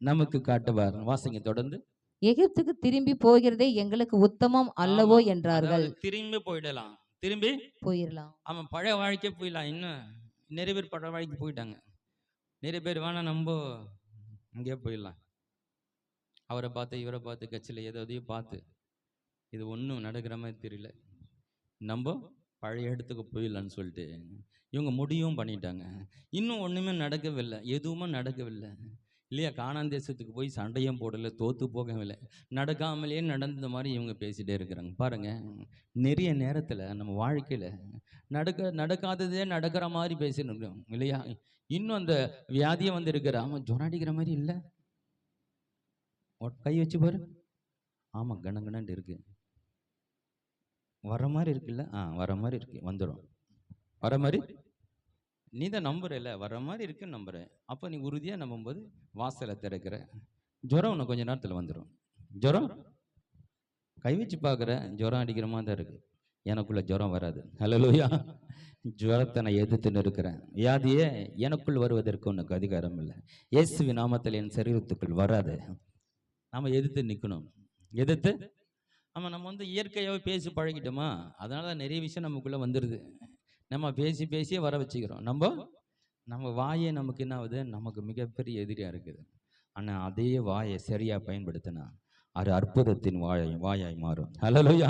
நமக்கு காட்டுவார். வாசிங்க தொடர்ந்து. எகிப்துக்கு திரும்பி போகிறதே எங்களுக்கு உத்தமம் அல்லவோ என்றார்கள். திரும்பி போயிடலாம், திரும்பி போயிடலாம். அவன் பழைய வாழ்க்கை போயிடலாம். இன்னும் நிறைய பேர் பழைய வாழ்க்கை போயிட்டாங்க. நிறைய பேர் வேணா நம்ம இங்கே போயிடலாம், அவரை பார்த்து இவரை பார்த்து கட்சியில் எதையும் பார்த்து இது ஒன்றும் நடக்கிற மாதிரி தெரியல, நம்ம பழைய இடத்துக்கு போயிடலான்னு சொல்லிட்டு இவங்க முடிவும் பண்ணிட்டாங்க. இன்னும் ஒன்றுமே நடக்கவில்லை, எதுவுமே நடக்கவில்லை இல்லையா? கானான் தேசத்துக்கு போய் சண்டையும் போடலை, தோத்து போகவில்லை, நடக்காமலே நடந்த மாதிரி இவங்க பேசிகிட்டே இருக்கிறாங்க. பாருங்க, நிறைய நேரத்தில் நம்ம வாழ்க்கையில் நடக்காததே நடக்கிற மாதிரி பேசிட்டு இருக்கோம் இல்லையா? இன்னும் அந்த வியாதியை வந்து இருக்கிற, ஆமாம் ஜுரம் அடிக்கிற மாதிரி இல்லை, கை வச்சு பாரு, ஆமாம் கணங்கணன்ட்டு இருக்கு, வர மாதிரி இருக்குல்ல, வர மாதிரி இருக்கு, வந்துடும், வர மாதிரி நீ தான் நம்புறல, வர மாதிரி இருக்குன்னு நம்புற. அப்போ நீ உறுதியாக நம்பும்போது வாசலை திறக்கிற, ஜுரம் இன்னும் கொஞ்ச நேரத்தில் வந்துடும். ஜுரம் கை வச்சு பார்க்குற, ஜுரம் அடிக்கிற மாதிரி தான் இருக்கு, எனக்குள்ள ஜுரம் வராது. ஹல்லேலூயா. ஜுரத்தை நான் எதிர்த்துன்னு இருக்கிறேன். வியாதியே எனக்குள் வருவதற்கு உனக்கு அதிகாரம் இல்லை. இயேசுவின் நாமத்தில் என் சரீரத்துக்குள் வராது. நம்ம எதிர்த்து நிற்கணும். எதிர்த்து ஆமாம், நம்ம வந்து இயற்கையாகவே பேசி பழகிட்டோமா, அதனால தான் நிறைய விஷயம் நமக்குள்ளே வந்துடுது. நம்ம பேசி பேசியே வர வச்சுக்கிறோம். நம்ம வாயே நமக்கு என்ன ஆகுது, நமக்கு மிகப்பெரிய எதிரியாக இருக்குது. ஆனால் அதே வாயை சரியாக பயன்படுத்தினா அது அற்புதத்தின் வாயாய் மாறும். ஹல்லேலூயா.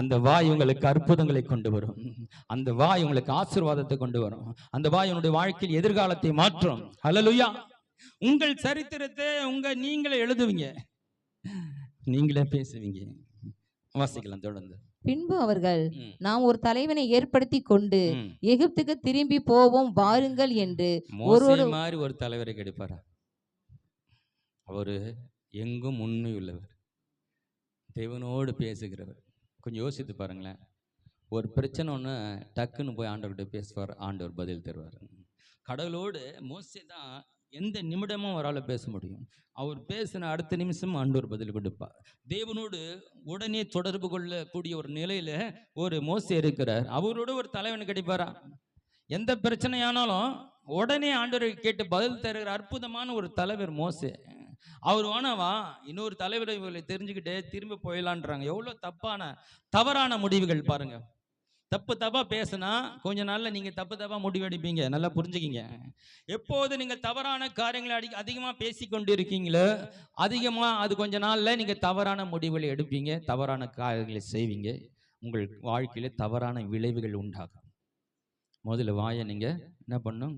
அந்த வாய் உங்களுக்கு அற்புதங்களை கொண்டு வரும், அந்த வாய் உங்களுக்கு ஆசீர்வாதத்தை கொண்டு வரும், அந்த வாய் உங்களுடைய வாழ்க்கையில் எதிர்காலத்தை மாற்றும். ஹல்லேலூயா. உங்கள் சரித்திரத்தை நீங்களே எழுதுவீங்க, நீங்களே பேசுவீங்க. வாசிக்கலாம் தொடர்ந்து. பின்பு அவர்கள், நாம் ஒரு தலைவனை ஏற்படுத்தி கொண்டு எகிப்துக்கு திரும்பி போவோம் வாருங்கள் என்று மோசே மாதிரி ஒரு தலைவரை கிடைப்பாரா? அவரு எங்கும் உண்மை உள்ளவர், தேவனோடு பேசுகிறவர். கொஞ்சம் யோசித்து பாருங்களேன். ஒரு பிரச்சனை ஒன்று டக்குன்னு போய் ஆண்டவர்கிட்ட பேசுவார், ஆண்டவர் பதில் தருவார். கடவுளோடு மோசே தான் எந்த நிமிடமும் அவரால் பேச முடியும். அவர் பேசின அடுத்த நிமிஷம் ஆண்டவர் பதில் கொடுப்பார். தேவனோடு உடனே தொடர்பு கொள்ளக்கூடிய ஒரு நிலையில ஒரு மோசே இருக்கிறார். அவரோட ஒரு தலைவன் கிடைப்பாரா? எந்த பிரச்சனையானாலும் உடனே ஆண்டவரை கேட்டு பதில் தருகிற அற்புதமான ஒரு தலைவர் மோசே. அவர் வேணாவா இன்னொரு தலைவரை இவர்களை தெரிஞ்சுக்கிட்டு திரும்பி போயிடலான்றாங்க. எவ்வளோ தவறான முடிவுகள் பாருங்க. தப்பா பேசினா கொஞ்ச நாள்ல நீங்க தப்பா முடிவெடுப்பீங்க. நல்லா புரிஞ்சுக்கிங்க. எப்போது நீங்கள் தவறான காரியங்களை அதிகமா பேசி கொண்டு இருக்கீங்களோ அதிகமா அது கொஞ்ச நாள்ல நீங்க தவறான முடிவுகளை எடுப்பீங்க, தவறான காரியங்களை செய்வீங்க, உங்கள் வாழ்க்கையில தவறான விளைவுகள் உண்டாகும். முதல்ல வாயை நீங்க என்ன பண்ணும்,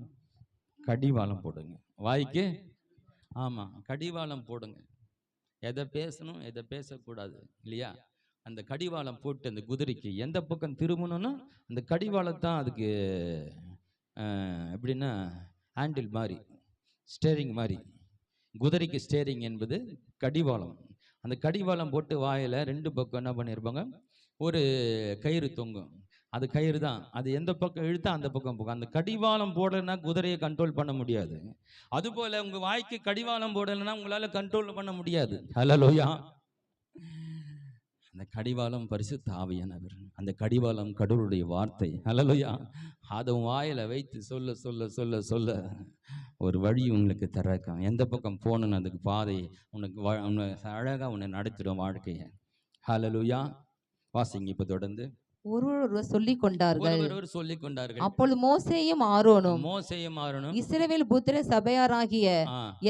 கடிவாளம் போடுங்க. வாய்க்கு ஆமா கடிவாளம் போடுங்க. எதை பேசணும் எதை பேசக்கூடாது இல்லையா? அந்த கடிவாளம் போட்டு அந்த குதிரைக்கு எந்த பக்கம் திரும்பணும்னா அந்த கடிவாளத்தான் அதுக்கு எப்படின்னா ஹேண்டில் மாதிரி, ஸ்டேரிங் மாதிரி. குதிரைக்கு ஸ்டேரிங் என்பது கடிவாளம். அந்த கடிவாளம் போட்டு வாயில் 2 பக்கம் என்ன பண்ணியிருப்பாங்க, ஒரு கயிறு தொங்கும். அது கயிறு தான், அது எந்த பக்கம் இழுத்தா அந்த பக்கம் போகும். அந்த கடிவாளம் போடலைன்னா குதிரையை கண்ட்ரோல் பண்ண முடியாது. அதுபோல உங்க வாய்க்கு கடிவாளம் போடலைன்னா உங்களால கண்ட்ரோல் பண்ண முடியாது. ஹல்லேலூயா. அந்த கடிவாளம் பரிசுத்த ஆவியானவர், அந்த கடிவாளம் கடவுளுடைய வார்த்தை. ஹல்லேலூயா. அதை வாயில வைத்து சொல்ல சொல்ல சொல்ல சொல்ல ஒரு வழி உங்களுக்கு திறக்கும். எந்த பக்கம் போகணுன்னு அதுக்கு பாதை உனக்கு அழகா உன்னை நடத்திடும் வாழ்க்கையை. ஹல்லேலூயா. வாசிங்க இப்ப தொடர்ந்து. ஒருவர் சொல்லிக் கொண்டார்கள். சொல்லிக் கொண்டார்கள். அப்பொழுது மோசேயும் ஆரோனும் இஸ்ரவேல் புத்திர சபையாராகிய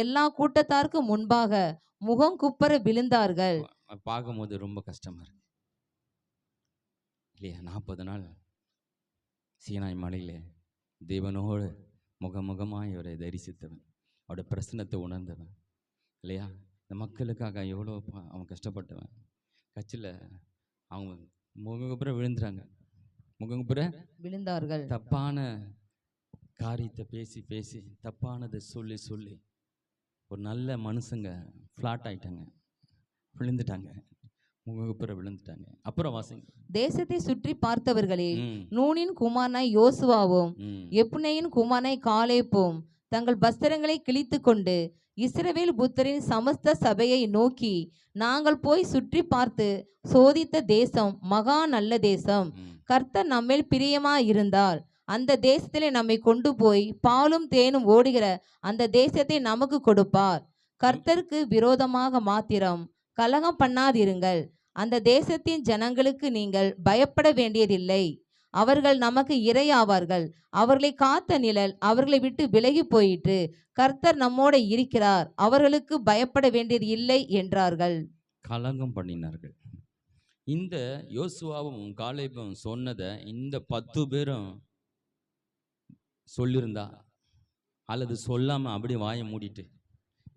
எல்லா கூட்டத்தாருக்கு முன்பாக முகம் குப்பர விழுந்தார்கள். பார்க்கும்போது ரொம்ப கஷ்டமா இருக்கு இல்லையா? 40 நாள் சீனாய் மலையில தேவனோடு முகமுகமாய் அவரை தரிசித்தவன், அவருடைய பிரசன்னத்தை உணர்ந்தவன் இல்லையா? இந்த மக்களுக்காக எவ்வளோ அவன் கஷ்டப்பட்டவன். கட்சியில் அவங்க முகங்குப்புற விழுந்தார்கள். தப்பான காரியத்தை பேசி பேசி தப்பானதை சொல்லி சொல்லி ஒரு நல்ல மனுஷங்க ஃப்ளாட் ஆயிட்டாங்க, விழுந்துட்டாங்க, முகங்குப்புற விழுந்துட்டாங்க. அப்புறம் வாசிங்க. தேசத்தை சுற்றி பார்த்தவர்களே, நூனின் குமாரனாய் யோசுவாவும் எப்புனேயின் குமாரனாய் காலேப்பும் தங்கள் வஸ்திரங்களை கிழித்து கொண்டு இஸ்ரவேல் புத்தரின் சமஸ்த சபையை நோக்கி, நாங்கள் போய் சுற்றி பார்த்து சோதித்த தேசம் மகா நல்ல தேசம். கர்த்தர் நம்மேல் பிரியமா இருந்தால் அந்த தேசத்திலே நம்மை கொண்டு போய் பாலும் தேனும் ஓடுகிற அந்த தேசத்தை நமக்கு கொடுப்பார். கர்த்தருக்கு விரோதமாக மாத்திரம் கலகம் பண்ணாதிருங்கள். அந்த தேசத்தின் ஜனங்களுக்கு நீங்கள் பயப்பட வேண்டியதில்லை. அவர்கள் நமக்கு இரையாவார்கள். அவர்களை காத்த நிழல் அவர்களை விட்டு விலகி போயிற்று. கர்த்தர் நம்மோட இருக்கிறார், அவர்களுக்கு பயப்பட வேண்டியது இல்லை என்றார்கள். கலங்கம் பண்ணினார்கள். இந்த யோசுவாவும் காலேபும் சொன்னதை இந்த 10 பேரும் சொல்லியிருந்தா, அல்லது சொல்லாமல் அப்படி வாயை மூடிட்டு,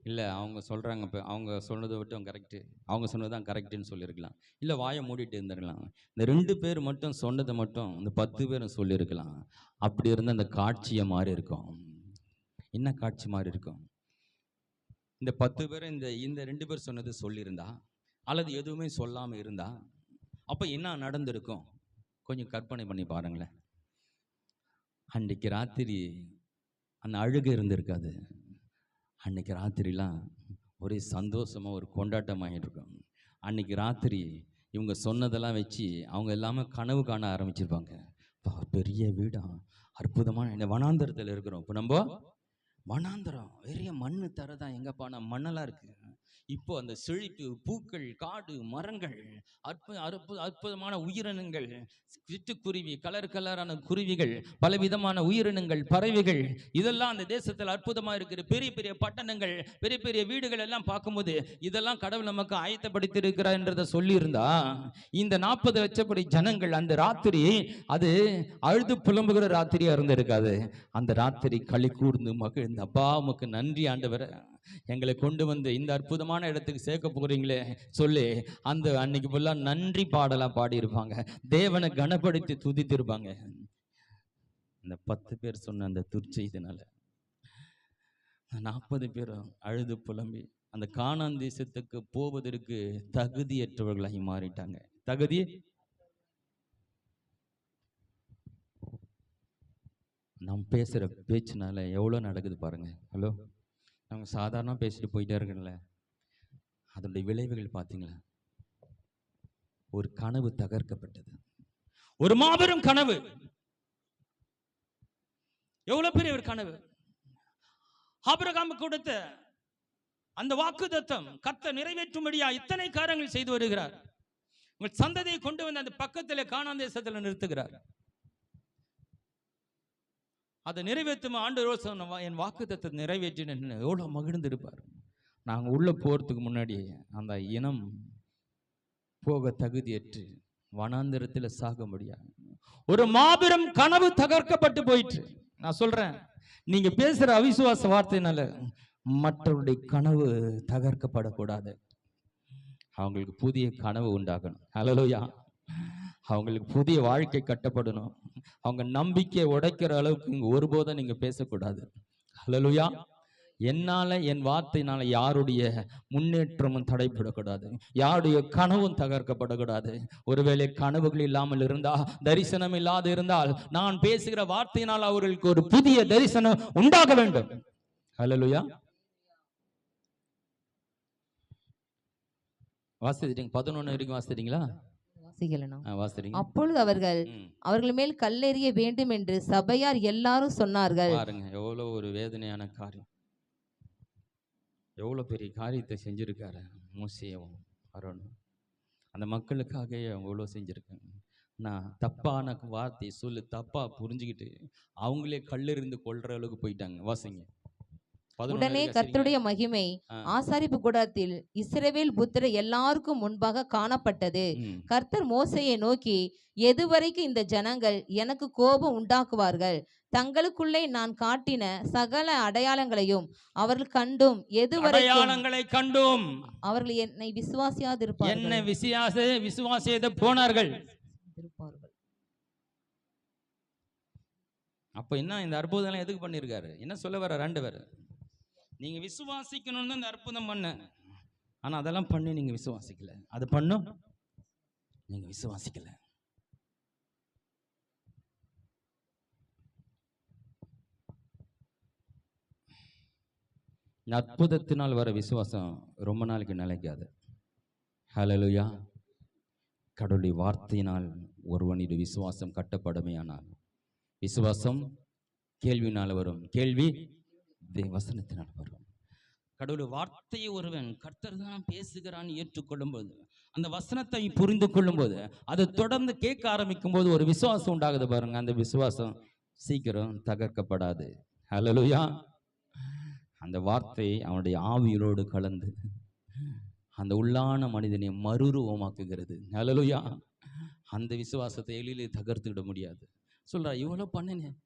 இல்லை அவங்க சொல்கிறாங்க, இப்போ அவங்க சொன்னதை விட்டு கரெக்டு, அவங்க சொன்னது தான் கரெக்டுன்னு சொல்லியிருக்கலாம். இல்லை வாயை மூடிட்டு இருந்திருக்கலாம். இந்த 2 பேர் மட்டும் சொன்னதை மட்டும் இந்த 10 பேரும் சொல்லியிருக்கலாம். அப்படி இருந்தால் அந்த காட்சியை மாறி இருக்கும். என்ன காட்சி மாறி இருக்கும்? இந்த 10 பேர் இந்த 2 பேர் சொன்னது சொல்லியிருந்தா, அல்லது எதுவுமே சொல்லாமல் இருந்தா, அப்போ என்ன நடந்திருக்கும்? கொஞ்சம் கற்பனை பண்ணி பாருங்களேன். அன்றைக்கு ராத்திரி அந்த அழுகை இருந்திருக்காது. அன்னைக்கு ராத்திரிலாம் ஒரே சந்தோஷமாக ஒரு கொண்டாட்டமாகிட்டு இருக்கும். அன்னைக்கு ராத்திரி இவங்க சொன்னதெல்லாம் வச்சு அவங்க எல்லாமே கனவு காண ஆரம்பிச்சிருப்பாங்க. பெரிய வீடா, அற்புதமான இந்த வனாந்தரத்தில் இருக்கிறோம். இப்போ நம்ம வனாந்தரம் பெரிய மண் தரதான், எங்கப்பா நான் மண்ணெல்லாம் இருக்கு. இப்போ அந்த செழிப்பு, பூக்கள், காடு, மரங்கள், அற்புதமான உயிரினங்கள், சிட்டுக்குருவி, கலரான குருவிகள், பலவிதமான உயிரினங்கள், பறவைகள், இதெல்லாம் அந்த தேசத்தில் அற்புதமாக இருக்கிற பெரிய பெரிய பட்டணங்கள், பெரிய பெரிய வீடுகள் எல்லாம் பார்க்கும்போது இதெல்லாம் கடவுள் நமக்கு ஆயத்தப்படுத்தி இருக்கிறார் என்றதை சொல்லியிருந்தா, இந்த 40 லட்சப்படி ஜனங்கள் அந்த ராத்திரி அது அழுது புலம்புகிற ராத்திரியா இருந்திருக்காது. அந்த ராத்திரி களி கூர்ந்து மகிழ்ந்து, அப்பா உமக்கு நன்றி ஆண்டவரே, எங்களை கொண்டு வந்து இந்த அற்புதமான இடத்துக்கு சேர்க்க போறீங்களே சொல்லி அந்த அன்னைக்கு ஃபுல்லா நன்றி பாடலாம் பாடியிருப்பாங்க. தேவனை கனப்படுத்தி துதித்திருப்பாங்க. இந்த 10 பேர் சொன்ன அந்த துர்ச்செய்தினால 40 பேரும் அழுது புலம்பி அந்த கானான் தேசத்துக்கு போவதற்கு தகுதியற்றவர்களாகி மாறிட்டாங்க. தகுதி நாம் பேசுகிற பேச்சுனால எவ்வளோ நடக்குது பாருங்க. ஹலோ, நம்ம சாதாரணமாக பேசிட்டு போயிட்டே இருக்கல, அதனுடைய விளைவுகள் பார்த்தீங்களா? ஒரு கனவு தகர்க்கப்பட்டது, ஒரு மாபெரும் கனவு. எவ்வளவு பெரிய ஒரு கனவு! ஆபிரகாமுக்கு கொடுத்த அந்த வாக்குத்தத்தம் கர்த்தர் நிறைவேற்றும்படியா இத்தனை காரியங்கள் செய்து வருகிறார். உங்கள் சந்ததியை கொண்டு வந்து அந்த பக்கத்தில் கானான் தேசத்தில் நிறுத்துகிறார். அதை நிறைவேற்றும் ஆண்டவர் என் வாக்குத்தத்தத்தை நிறைவேற்றினேன்னு எவ்வளோ மகிழ்ந்து இருப்பார். நாங்கள் உள்ளே போகிறதுக்கு முன்னாடி அந்த இனம் போக தகுதியற்று வனாந்திரத்தில் சாக முடியாது. ஒரு மாபெரும் கனவு தகர்க்கப்பட்டு போயிற்று. நான் சொல்றேன், நீங்க பேசுற அவிசுவாச வார்த்தையினால மற்றவருடைய கனவு தகர்க்கப்படக்கூடாது. அவங்களுக்கு புதிய கனவு உண்டாகணும். ஹல்லேலூயா. அவங்களுக்கு புதிய வாழ்க்கை கட்டப்படணும். அவங்க நம்பிக்கையை உடைக்கிற அளவுக்கு இங்க ஒருபோதும் நீங்க பேசக்கூடாது. ஹல்லேலூயா. என்னால, என் வார்த்தையினால யாருடைய முன்னேற்றமும் தடைப்படக்கூடாது, யாருடைய கனவும் தகர்க்கப்படக்கூடாது. ஒருவேளை கனவுகள் இல்லாமல் இருந்தா, தரிசனம் இல்லாது இருந்தால், நான் பேசுகிற வார்த்தையினால் அவர்களுக்கு ஒரு புதிய தரிசனம் உண்டாக வேண்டும். ஹல்லேலூயா. வாசிட்டீங்க 11 வரைக்கும் வாசிட்டீங்களா? வாசிக்கலனா? வாசிட்டீங்க. அப்பொழுது அவர்கள் அவர்கள் மேல் கல்லெறிய வேண்டும் என்று சபையார் எல்லாரும் சொன்னார்கள். பாருங்க, எவ்வளவு ஒரு வேதனையான காரியம். எவ்வளவு பெரிய காரியத்தை செஞ்சிருக்காரு மோசேயும் ஆரோனும். அந்த மக்களுக்காக எவ்வளோ செஞ்சிருக்காங்க. நான் தப்பான வார்த்தை சொல்லு தப்பா புரிஞ்சுக்கிட்டு அவங்களே கல்லெறிந்து கொள்ற அளவுக்கு போயிட்டாங்க. வாசிங்க. உடனே கர்த்தருடைய மகிமை ஆசாரிப்பு கூடாரத்தில் இஸ்ரவேல் புத்திரர் எல்லாருக்கும் முன்பாக காணப்பட்டது. கர்த்தர் மோசேயை நோக்கி, எதுவரைக்கும் இந்த ஜனங்கள் எனக்கு கோபம் உண்டாக்குவார்கள்? தங்களுக்குள்ளே நான் காட்டின சகல அடையாளங்களையும் அவர்கள் கண்டும் எதுவரைக்கும் அவர்கள் என்னை விசுவாசியாதிருப்பார்கள். என்ன விசுவாசியத போனார்கள். அப்ப என்ன இந்த அற்புதம் எதுக்கு பண்ணிருக்காரு? என்ன சொல்ல வர? 2 பேர் நீங்க விசுவாசிக்கணும்னு இந்த அற்புதம் பண்ண, ஆனா அதெல்லாம் பண்ணி நீங்க விசுவாசிக்கல. அது பண்ணும் நீங்க விசுவாசிக்கல. அற்புதத்தினால் வர விசுவாசம் ரொம்ப நாளைக்கு நிலைக்காது. ஹல்லேலூயா. கடவுளுடைய வார்த்தையினால் ஒருவனுடைய விசுவாசம் கட்டப்படுமே. ஆனால் விசுவாசம் கேள்வினால் வரும், கேள்வி வசனத்தினால் வரும். கடவுளுடைய வார்த்தையை ஒருவன் கர்த்தர் தான் பேசுகிறான் ஏற்றுக்கொள்ளும் போது, அந்த வசனத்தை புரிந்து கொள்ளும் போது, அதை தொடர்ந்து கேட்க ஆரம்பிக்கும் போது ஒரு விசுவாசம் உண்டாகுது பாருங்க. அந்த விசுவாசம் சீக்கிரம் தகர்க்கப்படாது. ஹல்லேலூயா. அந்த வார்த்தை அவனுடைய ஆவியோடு கலந்து அந்த உள்ளான மனிதனை மறுரூபமாக்குகிறது. ஹல்லேலூயா. அந்த விசுவாசத்தை எளிதில் தகர்த்துவிட முடியாது. சொல்றா, இவ்வளோ பண்ணினேன்,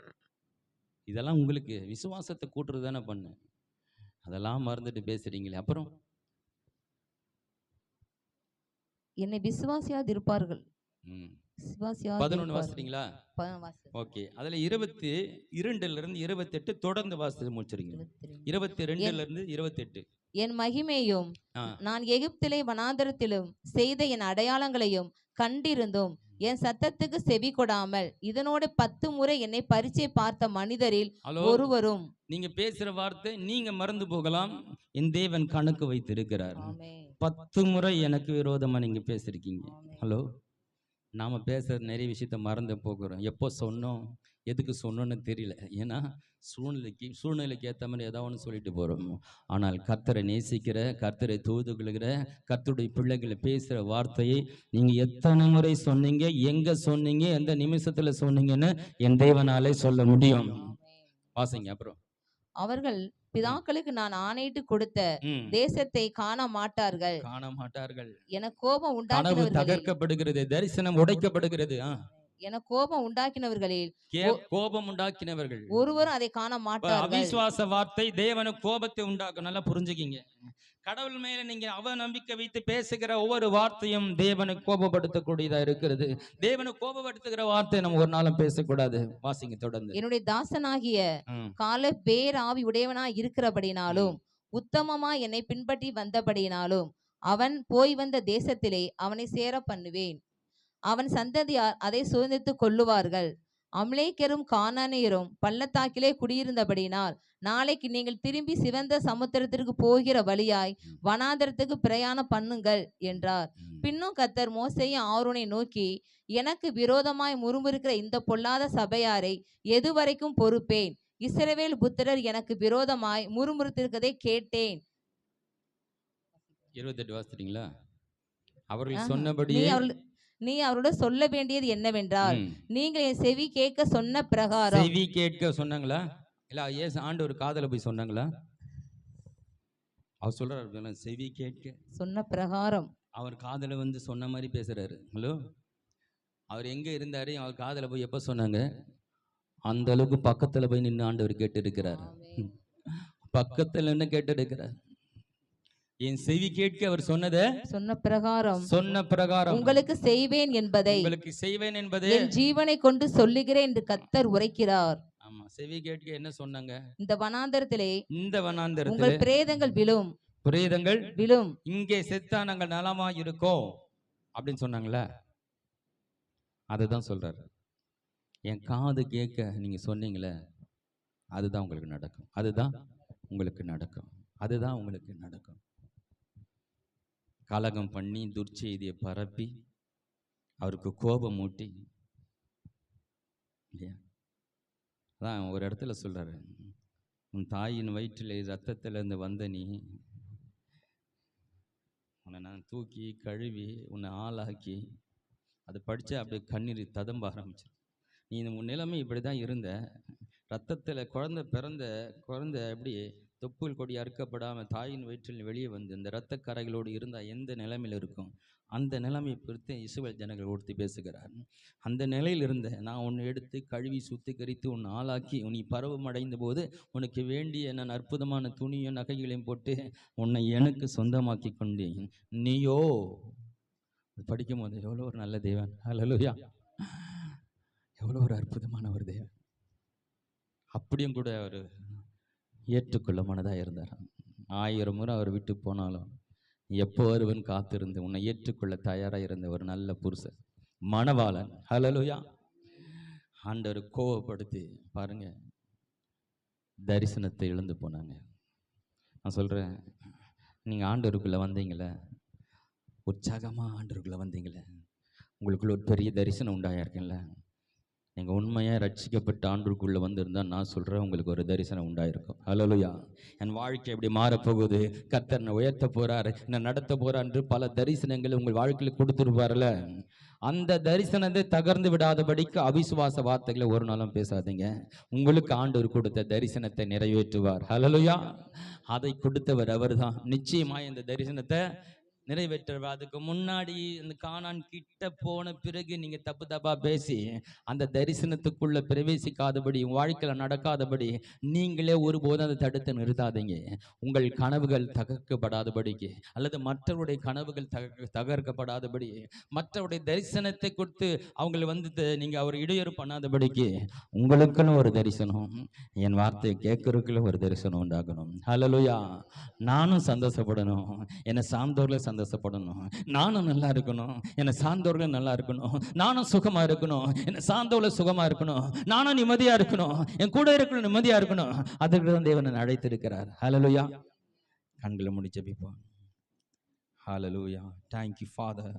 இதெல்லாம் உங்களுக்கு விசுவாசத்தை கூட்டுறது தானே பண்ணு, அதெல்லாம் மறந்துட்டு பேசுறீங்களே. அப்புறம் என்னை விசுவாசியாது இருப்பார்கள். 11 வாசிட்டீங்களா? ஓகே. அதுல 22 இருந்து 28 தொடர்ந்து வாசித்து முடிச்சிருங்க. 22 இருந்து 28. என் மகிமையும் நான் எகிப்திலே வனாந்தரத்திலும் செய்த என் அடையாளங்களையும் கண்டிருந்தும் என் சத்தத்துக்கு செவி கொடாமல் இதனோட 10 முறை என்னை பரீட்சை பார்த்த மனிதரில் ஒருவரும். நீங்க பேசுற வார்த்தை நீங்க மறந்து போகலாம், என் தேவன் கணக்கு வைத்திருக்கிறார். 10 முறை எனக்கு விரோதமா நீங்க பேசிருக்கீங்க. ஹலோ, நாம பேசுற நிறைய விஷயத்த மறந்து போகிறோம். எப்போ சொன்னோம், எதுக்கு சொன்னோன்னு தெரியல. ஏன்னா சூழ்நிலைக்கு ஏற்ற மாதிரி ஏதாவது ஒன்று சொல்லிட்டு போகிறோம். ஆனால் கர்த்தரை நேசிக்கிற, கர்த்தரை தூது கொள்கிற கர்த்தருடைய பிள்ளைகளை பேசுகிற வார்த்தையை நீங்கள் எத்தனை முறை சொன்னீங்க, எங்கே சொன்னீங்க, எந்த நிமிஷத்தில் சொன்னீங்கன்னு என் தேவனாலே சொல்ல முடியும். வாசிங்க. அப்புறம் அவர்கள் பிதாக்களுக்கு நான் ஆணையிட்டு கொடுத்த தேசத்தை காண மாட்டார்கள். என கோபம் உண்டாக்கினவர்கள் தகர்க்கப்படுகிறது, தரிசனம் உடைக்கப்படுகிறது. என கோபம் உண்டாக்கினவர்களில் ஒருவரும் அதை காண மாட்டார்கள். அவிசுவாச வார்த்தை தேவனுக்கு கோபத்தை உண்டாக்கும். நல்லா புரிஞ்சுக்கிங்க. கடவுள் மேல நீங்க அவநம்பிக்கை வைத்து பேசுகிற ஒவ்வொரு வார்த்தையும் தேவனை கோபப்படுத்தக்கூடியதா இருக்கிறது. தேவனை கோபப்படுத்துகிற வார்த்தை நம்ம ஒரு நாளும் பேசக்கூடாது. வாசிங்க தொடர்ந்து. என்னுடைய தாசனாகிய கால பேராவி உடையவனாய் இருக்கிறபடினாலும் உத்தமமா என்னை பின்பற்றி வந்தபடினாலும் அவன் போய் வந்த தேசத்திலே அவனை சேர பண்ணுவேன். அவன் சந்ததியார் அதை சுதந்திரித்துக் கொள்ளுவார்கள். அமலேக்கரும் கானானியரும் பள்ளத்தாக்கிலே குடியிருந்தபடினால் நாளைக்கு நீங்கள் திரும்பி சிவந்த சமுத்திரத்திற்கு போகிற வழியாய் வனாந்தரத்துக்கு பிரயாணம் பண்ணுங்கள் என்றார். பின்னும் கர்த்தர் மோசேயும் ஆரோனை நோக்கி, எனக்கு விரோதமாய் முறுமுறுக்கிற இந்த பொல்லாத சபையாரை எதுவரைக்கும் பொறுப்பேன்? இஸ்ரவேல் புத்திரர் எனக்கு விரோதமாய் முறுமுறுத்திருக்கதை கேட்டேன். 28 வாசிட்டீங்களா? அவர்கள் சொன்னபடியே நீ அவரோட சொல்ல வேண்டியது என்னவென்றால், நீங்கள் என் செவி கேட்க சொன்ன பிரகாரம். செவி கேட்க சொன்னாங்களா? இல்ல ஆண்டவர் காதுல போய் சொன்னாங்களா? அவர் சொல்றாரு, செவி கேட்க சொன்ன பிரகாரம். அவர் காதுல வந்து சொன்ன மாதிரி பேசுறாரு. ஹலோ, அவர் எங்க இருந்தாரு? அவர் காதுல போய் எப்ப சொன்னாங்க? அந்த அளவுக்கு பக்கத்துல போய் நின்று ஆண்டவர் கேட்டு இருக்கிறார். பக்கத்துல நின்று கேட்டு இருக்கிறார். என் செவி கேட்க அவர் சொன்னதை சொன்ன பிரகாரம் உங்களுக்கு செய்வேன் என்பதை உங்களுக்கு செய்வேன் என்பதே என் ஜீவனை கொண்டு சொல்லுகிறேன் என்று கர்த்தர் உரைக்கிறார். ஆமா, செவி கேட்க என்ன சொன்னாங்க? இந்த வனாந்தரத்திலே வனாந்தரத்திலே உங்கள் பிரேதங்கள் விழும் விழும் இங்கே செத்தா நாங்கள் நலமா இருக்கோம் அப்படின்னு சொன்னாங்களே, அதுதான் சொல்றாரு. என் காது கேட்க நீங்க சொன்னீங்களே, அதுதான் உங்களுக்கு நடக்கும். அதுதான் உங்களுக்கு நடக்கும். அதுதான் உங்களுக்கு நடக்கும். கலகம் பண்ணி துர்ச்செய்தியை பரப்பி அவருக்கு கோபம் ஊட்டி இல்லையா? அதான் ஒரு இடத்துல சொல்றாரு, உன் தாயின் வயிற்றில் ரத்தத்திலிருந்து வந்த நீ, உன்னை நான் தூக்கி கழுவி உன்னை ஆளாக்கி, அதை படித்து அப்படியே கண்ணீர் ததம்ப ஆரம்பிச்சு. நீ உன் நிலைமை இப்படி தான் இருந்த, ரத்தத்தில் குழந்தை எப்படி தொப்புள் கொடி அறுக்கப்படாமல் தாயின் வயிற்றில் வெளியே வந்து இந்த இரத்த கரைகளோடு இருந்தால் எந்த நிலைமையில் இருக்கும், அந்த நிலைமையை பொறுத்து இஸ்ரவேல் ஜனங்கள் ஒருத்தி பேசுகிறார். அந்த நிலையில் இருந்த நான் உன்னை எடுத்து கழுவி சுத்திகரித்து உன்னை ஆளாக்கி நீ பருவம் அடைந்த போது உனக்கு வேண்டிய நான் அற்புதமான துணியும் நகைகளையும் போட்டு உன்னை எனக்கு சொந்தமாக்கி கொண்டேன். நீயோ படிக்கும் போது எவ்வளோ ஒரு நல்ல தேவன், ஹல்லேலூயா, எவ்வளோ ஒரு அற்புதமான ஒரு தேவன். அப்படியும் கூட அவர் ஏற்றுக்கொள்ள மனதாக இருந்தார். 1000 முறை அவர் விட்டு போனாலும் எப்போ வருவன் காத்திருந்து உன்னை ஏற்றுக்கொள்ள தயாராக இருந்த ஒரு நல்ல புருஷன், மணவாளன். ஹல்லேலூயா. ஆண்டவர் கோவப்படுத்தி பாருங்க, தரிசனத்தை இழந்து போனாங்க. நான் சொல்கிறேன், நீங்கள் ஆண்டவருக்குள்ளே வந்தீங்களே, உற்சாகமாக ஆண்டவருக்குள்ளே வந்தீங்களே, உங்களுக்குள்ள ஒரு பெரிய தரிசனம் உண்டாயிருக்குல்ல. நீங்கள் உண்மையாக ரட்சிக்கப்பட்ட ஆண்டவருக்குள்ளே வந்திருந்தால் நான் சொல்கிறேன், உங்களுக்கு ஒரு தரிசனம் உண்டாயிருக்கும். ஹல்லேலூயா. என் வாழ்க்கை எப்படி மாறப்போகுது, கர்த்தர் என்னை உயர்த்த போகிறார், என்னை நடத்த போகிறார் என்று பல தரிசனங்களை உங்கள் வாழ்க்கையில் கொடுத்துருப்பார்ல. அந்த தரிசனத்தை தகர்ந்து விடாதபடிக்கு அவிசுவாச வார்த்தைகளை ஒரு நாளும் பேசாதீங்க. உங்களுக்கு ஆண்டவர் கொடுத்த தரிசனத்தை நிறைவேற்றுவார். ஹல்லேலூயா. அதை கொடுத்தவர் அவர் தான். நிச்சயமாக இந்த தரிசனத்தை நிறைவேற்றுவார். அதுக்கு முன்னாடி இந்த கானான் கிட்ட போன பிறகு நீங்க தப்பா பேசி அந்த தரிசனத்துக்குள்ள பிரவேசிக்காதபடி, வாழ்க்கையில நடக்காதபடி நீங்களே ஒருபோதும் அதை தடுத்து நிறுத்தாதீங்க. உங்கள் கனவுகள் தகர்க்கப்படாதபடிக்கு, அல்லது மற்றவருடைய கனவுகள் தகர்க்கப்படாதபடி, மற்றவருடைய தரிசனத்தை கொடுத்து அவங்களை நீங்க அவர் இடையூறு பண்ணாதபடிக்கு உங்களுக்குன்னு ஒரு தரிசனம், என் வார்த்தையை கேட்கறதுக்குள்ள ஒரு தரிசனம் உண்டாகணும். ஹல்லேலூயா. நானும் சந்தோஷப்படணும், என்னை சார்ந்தவர்களை சந்தோஷப்படணும், நானும் நல்லா இருக்கணும், என்னை சார்ந்தவர்களும் நல்லா இருக்கணும், நானும் சுகமா இருக்கணும், என்னை சார்ந்தவர்கள் சுகமா இருக்கணும், நானும் நிம்மதியா இருக்கணும், என் கூட இருக்கணும் நிம்மதியா இருக்கணும். அதற்கு தான் தேவன் அழைத்திருக்கிறார். ஹல்லேலூயா. கண்களை மூடி ஜெபிப்போம். ஹல்லேலூயா. Thank you Father.